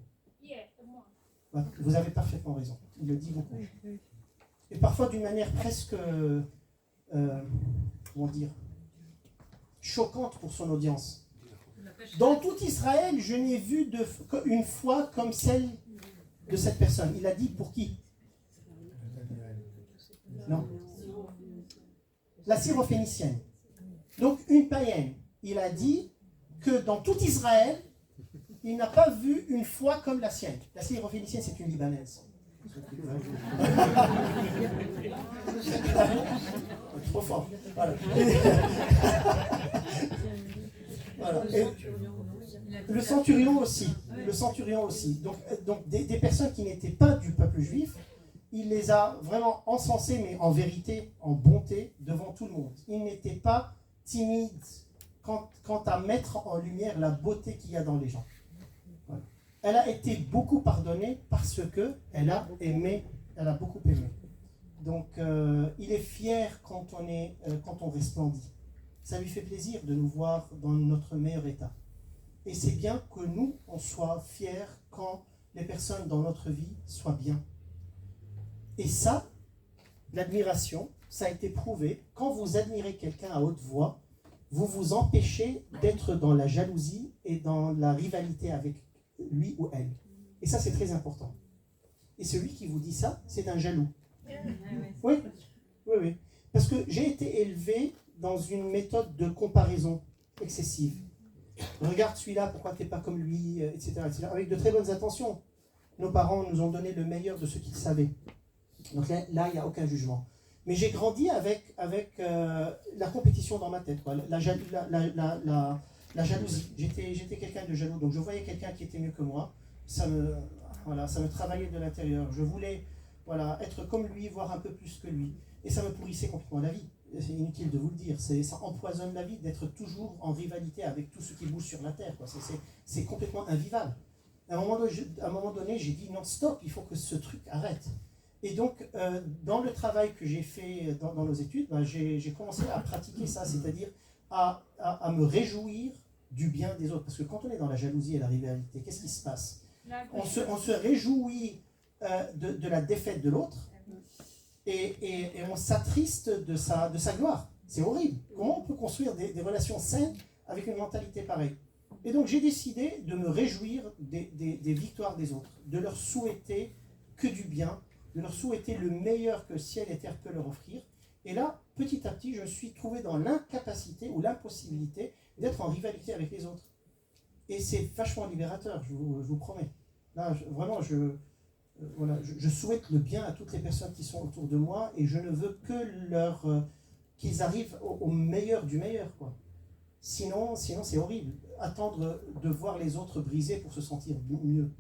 Speaker 1: Vous avez parfaitement raison. Il le dit beaucoup. Et parfois d'une manière presque, comment dire, choquante pour son audience. Dans tout Israël, je n'ai vu une foi comme celle de cette personne. Il a dit pour qui? Non. La syrophénicienne. Donc une païenne. Il a dit que dans tout Israël, il n'a pas vu une foi comme la sienne. La syrophénicienne, c'est une Libanaise. Trop fort. Voilà. Voilà. Et le centurion aussi. Le centurion aussi. Donc des personnes qui n'étaient pas du peuple juif, il les a vraiment encensés, mais en vérité, en bonté, devant tout le monde. Il n'était pas timide quant à mettre en lumière la beauté qu'il y a dans les gens. Voilà. Elle a été beaucoup pardonnée parce qu'elle a aimé, elle a beaucoup aimé. Donc, il est fier quand on resplendit. Ça lui fait plaisir de nous voir dans notre meilleur état. Et c'est bien que nous, on soit fiers quand les personnes dans notre vie soient bien. Et ça, l'admiration, ça a été prouvé. Quand vous admirez quelqu'un à haute voix, vous vous empêchez d'être dans la jalousie et dans la rivalité avec lui ou elle. Et ça, c'est très important. Et celui qui vous dit ça, c'est un jaloux. Oui. Parce que j'ai été élevé dans une méthode de comparaison excessive. Regarde celui-là, pourquoi tu n'es pas comme lui, etc., etc. Avec de très bonnes intentions. Nos parents nous ont donné le meilleur de ce qu'ils savaient. Donc là, il n'y a aucun jugement. Mais j'ai grandi avec la compétition dans ma tête, quoi. La jalousie. J'étais quelqu'un de jaloux, donc je voyais quelqu'un qui était mieux que moi. Ça me travaillait de l'intérieur. Je voulais être comme lui, voire un peu plus que lui. Et ça me pourrissait complètement la vie. C'est inutile de vous le dire. Ça empoisonne la vie d'être toujours en rivalité avec tout ce qui bouge sur la Terre, quoi. C'est complètement invivable. À un moment donné, j'ai dit non, stop, il faut que ce truc arrête. Et donc, dans le travail que j'ai fait dans nos études, j'ai commencé à pratiquer ça, c'est-à-dire à me réjouir du bien des autres. Parce que quand on est dans la jalousie et la rivalité, qu'est-ce qui se passe? On se réjouit de la défaite de l'autre et on s'attriste de sa gloire. C'est horrible. Comment on peut construire des relations saines avec une mentalité pareille? Et donc, j'ai décidé de me réjouir des victoires des autres, de leur souhaiter que du bien, de leur souhaiter le meilleur que ciel et terre peut leur offrir. Et là, petit à petit, je me suis trouvé dans l'incapacité ou l'impossibilité d'être en rivalité avec les autres. Et c'est vachement libérateur, je vous promets. Là, vraiment, je souhaite le bien à toutes les personnes qui sont autour de moi et je ne veux que qu'ils arrivent au meilleur du meilleur, quoi. Sinon c'est horrible. Attendre de voir les autres brisés pour se sentir mieux,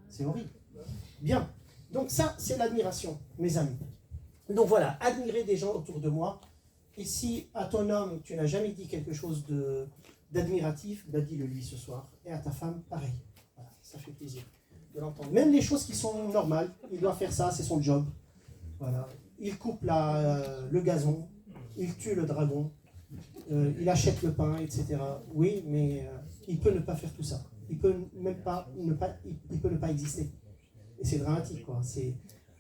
Speaker 1: c'est horrible. Bien. Donc ça, c'est l'admiration, mes amis. Donc voilà, admirer des gens autour de moi. Et si à ton homme, tu n'as jamais dit quelque chose d'admiratif, dis-le lui ce soir. Et à ta femme, pareil. Voilà, ça fait plaisir de l'entendre. Même les choses qui sont normales, il doit faire ça, c'est son job. Voilà. Il coupe le gazon, il tue le dragon, il achète le pain, etc. Oui, mais il peut ne pas faire tout ça. Il peut même pas ne pas exister. Et c'est dramatique, quoi.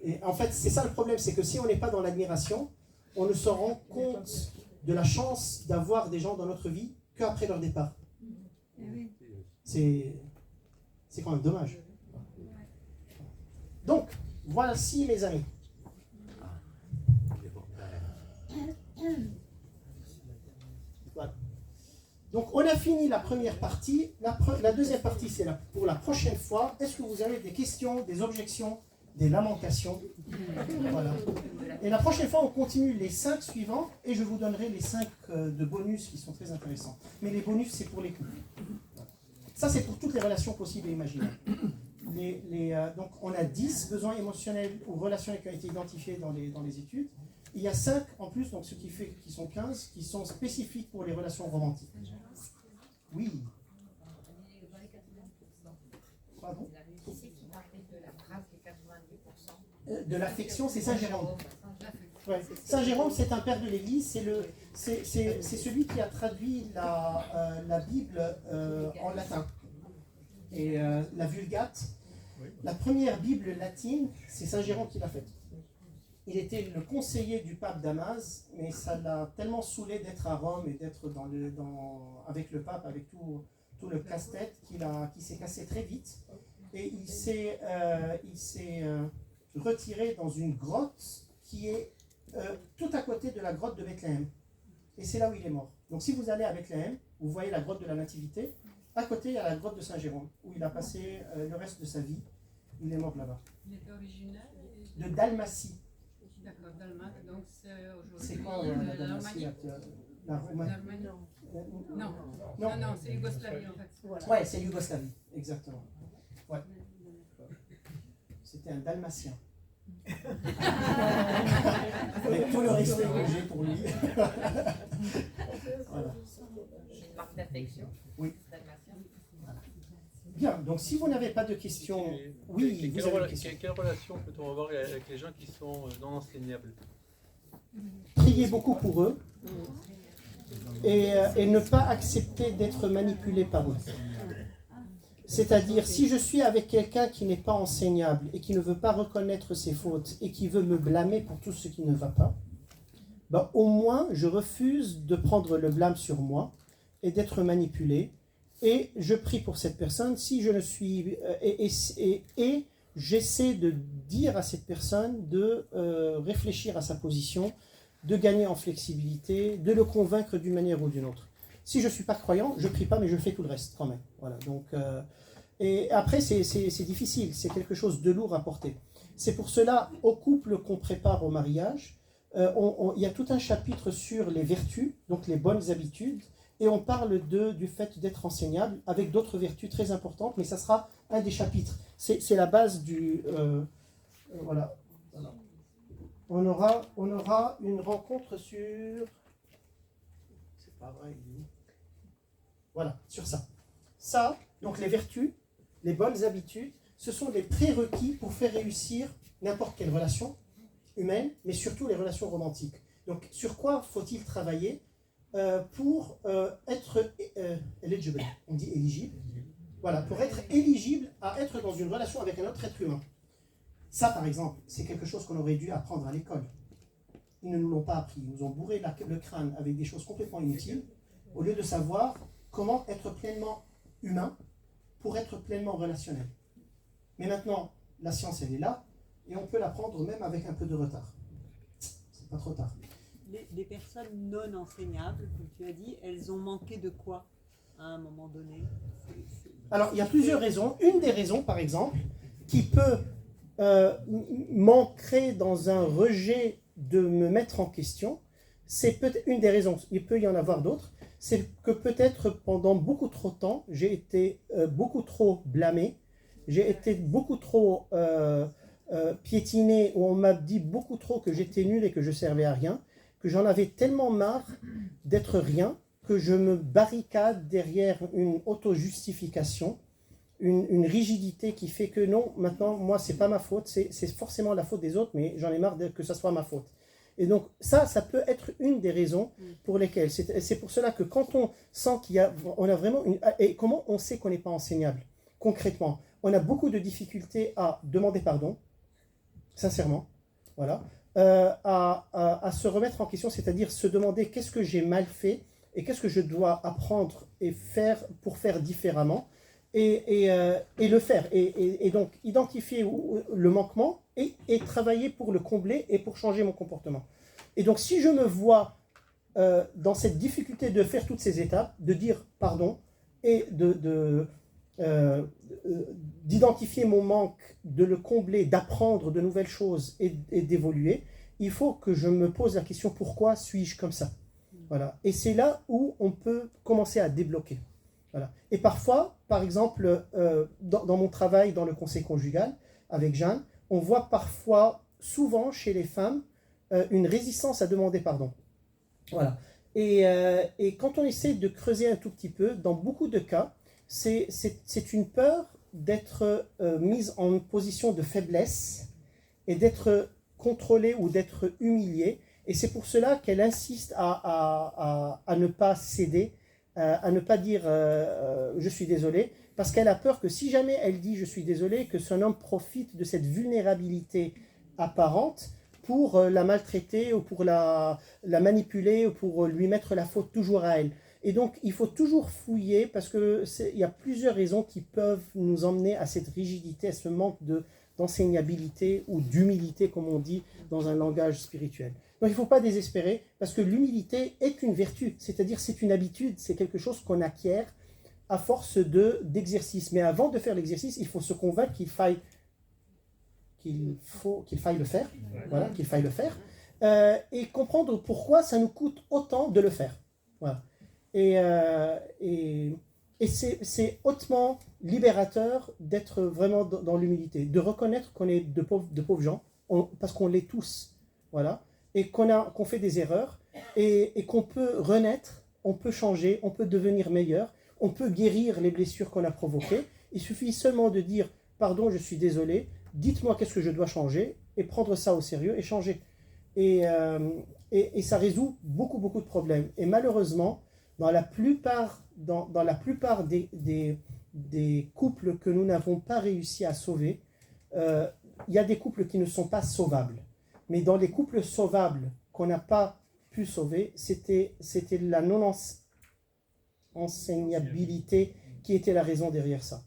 Speaker 1: Et en fait, c'est ça le problème, c'est que si on n'est pas dans l'admiration, on ne se rend compte de la chance d'avoir des gens dans notre vie qu'après leur départ. C'est quand même dommage. Donc, voici mes amis. Voilà. Donc, on a fini la première partie. La deuxième partie, c'est pour la prochaine fois. Est-ce que vous avez des questions, des objections, des lamentations? Voilà. Et la prochaine fois, on continue les 5 suivants et je vous donnerai les 5 de bonus qui sont très intéressants. Mais les bonus, c'est pour les couples. Ça, c'est pour toutes les relations possibles et imaginables. Donc, on a 10 besoins émotionnels ou relationnels qui ont été identifiés dans les études. Il y a 5 en plus, donc ce qui fait qu'ils sont 15, qui sont spécifiques pour les relations romantiques. Oui. Pardon? De l'affection, c'est Saint Jérôme. Ouais. Saint Jérôme, c'est un père de l'Église, c'est celui qui a traduit la Bible en latin. Et la Vulgate, la première Bible latine, c'est Saint Jérôme qui l'a faite. Il était le conseiller du pape Damas, mais ça l'a tellement saoulé d'être à Rome et d'être avec le pape, avec tout le casse-tête, qu'il s'est cassé très vite. Et il s'est retiré dans une grotte qui est tout à côté de la grotte de Bethléem. Et c'est là où il est mort. Donc si vous allez à Bethléem, vous voyez la grotte de la Nativité. À côté, il y a la grotte de Saint Jérôme, où il a passé le reste de sa vie. Il est mort là-bas.
Speaker 7: Il était originaire
Speaker 1: de Dalmatie.
Speaker 7: D'accord, Dalmatie. Donc c'est aujourd'hui.
Speaker 1: C'est quoi la Dalmatie? La Roumanie?
Speaker 7: Non, c'est Yougoslavie en fait.
Speaker 1: Voilà. Ouais, c'est Yougoslavie, exactement. Ouais. C'était un Dalmatien. Avec tout le respect que j'ai pour lui. Voilà.
Speaker 9: Une marque d'affection.
Speaker 1: Oui. Voilà. Bien, donc si vous n'avez pas de questions, oui, vous avez des questions.
Speaker 12: Quelle relation peut-on avoir avec les gens qui sont non enseignables?
Speaker 1: Priez beaucoup pour eux et ne pas accepter d'être manipulé par eux. C'est-à-dire, si je suis avec quelqu'un qui n'est pas enseignable et qui ne veut pas reconnaître ses fautes et qui veut me blâmer pour tout ce qui ne va pas, ben, au moins je refuse de prendre le blâme sur moi et d'être manipulé. Et je prie pour cette personne. Si je ne suis et j'essaie de dire à cette personne de réfléchir à sa position, de gagner en flexibilité, de le convaincre d'une manière ou d'une autre. Si je ne suis pas croyant, je ne prie pas, mais je fais tout le reste quand même. Voilà, donc, et après, c'est difficile, c'est quelque chose de lourd à porter. C'est pour cela, au couple qu'on prépare au mariage, il y a tout un chapitre sur les vertus, donc les bonnes habitudes, et on parle du fait d'être enseignable avec d'autres vertus très importantes, mais ça sera un des chapitres. C'est la base du... voilà. On aura une rencontre sur... C'est pas vrai. Voilà, sur ça. Ça, donc les vertus, les bonnes habitudes, ce sont des prérequis pour faire réussir n'importe quelle relation humaine, mais surtout les relations romantiques. Donc, sur quoi faut-il travailler pour être eligible, on dit éligible, voilà, pour être éligible à être dans une relation avec un autre être humain. Ça, par exemple, c'est quelque chose qu'on aurait dû apprendre à l'école. Ils ne nous l'ont pas appris. Ils nous ont bourré le crâne avec des choses complètement inutiles, au lieu de savoir comment être pleinement humain pour être pleinement relationnel. Mais maintenant, la science, elle est là, et on peut l'apprendre même avec un peu de retard. C'est pas trop tard.
Speaker 3: Les personnes non enseignables, comme tu as dit, elles ont manqué de quoi à un moment donné?
Speaker 1: Alors, il y a plusieurs raisons. Une des raisons, par exemple, qui peut m'ancrer dans un rejet de me mettre en question, c'est peut-être une des raisons, il peut y en avoir d'autres, c'est que peut-être pendant beaucoup trop de temps, j'ai été beaucoup trop blâmé, j'ai été beaucoup trop piétiné, où on m'a dit beaucoup trop que j'étais nul et que je servais à rien, que j'en avais tellement marre d'être rien, que je me barricade derrière une auto-justification, une rigidité qui fait que non, maintenant, moi, c'est pas ma faute, c'est forcément la faute des autres, mais j'en ai marre que ça soit ma faute. Et donc, ça peut être une des raisons pour lesquelles. C'est pour cela que quand on sent on a vraiment une... Et comment on sait qu'on n'est pas enseignable? Concrètement, on a beaucoup de difficultés à demander pardon, sincèrement, voilà, à se remettre en question, c'est-à-dire se demander qu'est-ce que j'ai mal fait et qu'est-ce que je dois apprendre et faire pour faire différemment. Et le faire, et donc identifier le manquement et travailler pour le combler et pour changer mon comportement. Et donc si je me vois dans cette difficulté de faire toutes ces étapes, de dire pardon et d'identifier mon manque, de le combler, d'apprendre de nouvelles choses et d'évoluer, il faut que je me pose la question pourquoi suis-je comme ça? Voilà. Et c'est là où on peut commencer à débloquer. Voilà. Et parfois, par exemple, dans mon travail dans le conseil conjugal avec Jeanne, on voit parfois, souvent chez les femmes, une résistance à demander pardon. Voilà. Et quand on essaie de creuser un tout petit peu, dans beaucoup de cas, c'est une peur d'être mise en position de faiblesse et d'être contrôlée ou d'être humiliée. Et c'est pour cela qu'elle insiste à ne pas céder, à ne pas dire je suis désolé, parce qu'elle a peur que si jamais elle dit je suis désolé, que son homme profite de cette vulnérabilité apparente pour la maltraiter ou pour la manipuler ou pour lui mettre la faute toujours à elle. Et donc il faut toujours fouiller parce qu'il y a plusieurs raisons qui peuvent nous emmener à cette rigidité, à ce manque d'enseignabilité ou d'humilité comme on dit dans un langage spirituel. Donc il ne faut pas désespérer parce que l'humilité est une vertu, c'est-à-dire c'est une habitude, c'est quelque chose qu'on acquiert à force d'exercice. Mais avant de faire l'exercice, il faut se convaincre qu'il faille le faire, voilà, qu'il faille le faire, et comprendre pourquoi ça nous coûte autant de le faire. Voilà. Et c'est hautement libérateur d'être vraiment dans l'humilité, de reconnaître qu'on est de pauvres gens, parce qu'on l'est tous, voilà, et qu'on fait des erreurs, et qu'on peut renaître, on peut changer, on peut devenir meilleur, on peut guérir les blessures qu'on a provoquées. Il suffit seulement de dire « Pardon, je suis désolé, dites-moi qu'est-ce que je dois changer » et prendre ça au sérieux et changer. Et ça résout beaucoup de problèmes. Et malheureusement, dans la plupart des couples que nous n'avons pas réussi à sauver, il y a des couples qui ne sont pas sauvables. Mais dans les couples sauvables qu'on n'a pas pu sauver, c'était la non-enseignabilité qui était la raison derrière ça.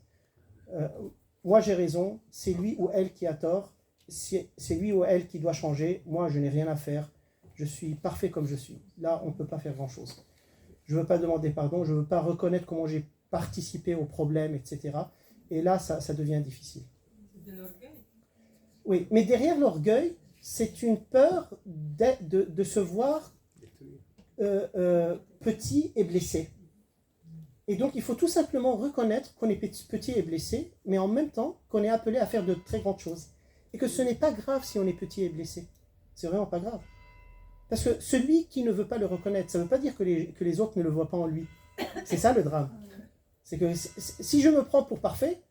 Speaker 1: Moi j'ai raison, c'est lui ou elle qui a tort, c'est lui ou elle qui doit changer, moi je n'ai rien à faire, je suis parfait comme je suis. Là on ne peut pas faire grand chose. Je ne veux pas demander pardon, je ne veux pas reconnaître comment j'ai participé au problème, etc. Et là ça devient difficile.
Speaker 7: C'est de l'orgueil.
Speaker 1: Oui, mais derrière l'orgueil, c'est une peur de se voir petit et blessé. Et donc, il faut tout simplement reconnaître qu'on est petit et blessé, mais en même temps qu'on est appelé à faire de très grandes choses. Et que ce n'est pas grave si on est petit et blessé. C'est vraiment pas grave. Parce que celui qui ne veut pas le reconnaître, ça ne veut pas dire que les autres ne le voient pas en lui. C'est ça le drame. C'est que si je me prends pour parfait,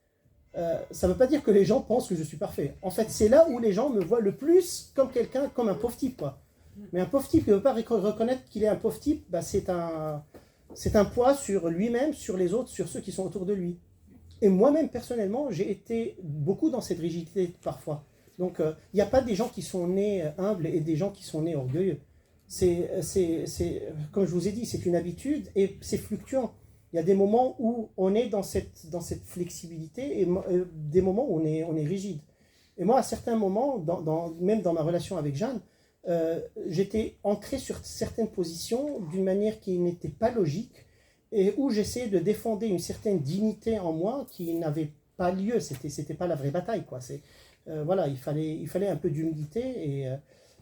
Speaker 1: ça ne veut pas dire que les gens pensent que je suis parfait. En fait, c'est là où les gens me voient le plus comme quelqu'un, comme un pauvre type, quoi. Mais un pauvre type qui ne veut pas reconnaître qu'il est un pauvre type, bah, c'est un poids sur lui-même, sur les autres, sur ceux qui sont autour de lui. Et moi-même, personnellement, j'ai été beaucoup dans cette rigidité parfois. Donc, il n'y a pas des gens qui sont nés humbles et des gens qui sont nés orgueilleux. Comme je vous ai dit, c'est une habitude et c'est fluctuant. Il y a des moments où on est dans cette flexibilité et des moments où on est rigide. Et moi, à certains moments, même dans ma relation avec Jeanne, j'étais ancré sur certaines positions d'une manière qui n'était pas logique et où j'essayais de défendre une certaine dignité en moi qui n'avait pas lieu. C'était pas la vraie bataille, quoi. Voilà, il fallait un peu d'humilité,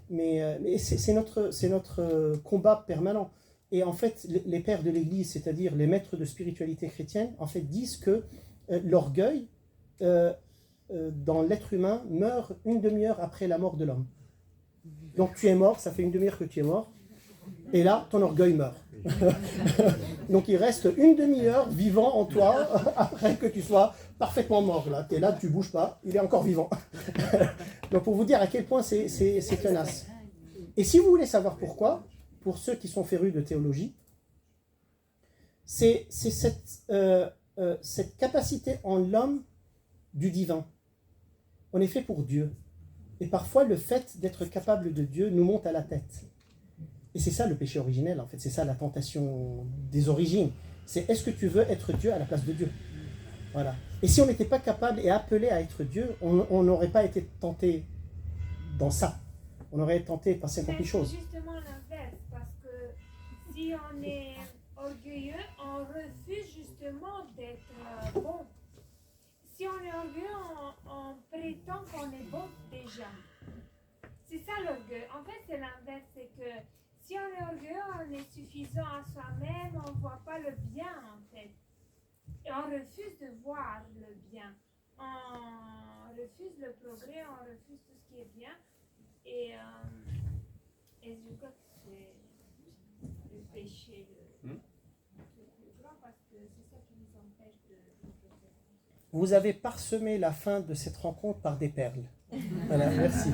Speaker 1: mais c'est notre combat permanent. Et en fait, les pères de l'Église, c'est-à-dire les maîtres de spiritualité chrétienne, en fait, disent que l'orgueil dans l'être humain meurt une demi-heure après la mort de l'homme. Donc tu es mort, ça fait une demi-heure que tu es mort, et là, ton orgueil meurt. Donc il reste une demi-heure vivant en toi après que tu sois parfaitement mort. Là, tu es là, tu ne bouges pas, il est encore vivant. Donc pour vous dire à quel point c'est tenace. Et si vous voulez savoir pourquoi, pour ceux qui sont férus de théologie, c'est cette capacité en l'homme du divin. On est fait pour Dieu. Et parfois, le fait d'être capable de Dieu nous monte à la tête. Et c'est ça le péché originel, en fait. C'est ça la tentation des origines. C'est est-ce que tu veux être Dieu à la place de Dieu? Voilà. Et si on n'était pas capable et appelé à être Dieu, on n'aurait pas été tenté dans ça. On aurait été tenté par 50 choses.
Speaker 5: C'est justement l'inverse, parce que si on est orgueilleux, on refuse justement d'être bon. Si on est orgueilleux, on prétend qu'on est bon déjà. C'est ça l'orgueil. En fait, c'est l'inverse. C'est que si on est orgueilleux, on est suffisant à soi-même, on ne voit pas le bien en fait. Et on refuse de voir le bien. On refuse le progrès, on refuse tout ce qui est bien. Et je crois que c'est le péché le plus grand parce que c'est ça qui nous empêche de progresser.
Speaker 1: Vous avez parsemé la fin de cette rencontre par des perles. Voilà, merci.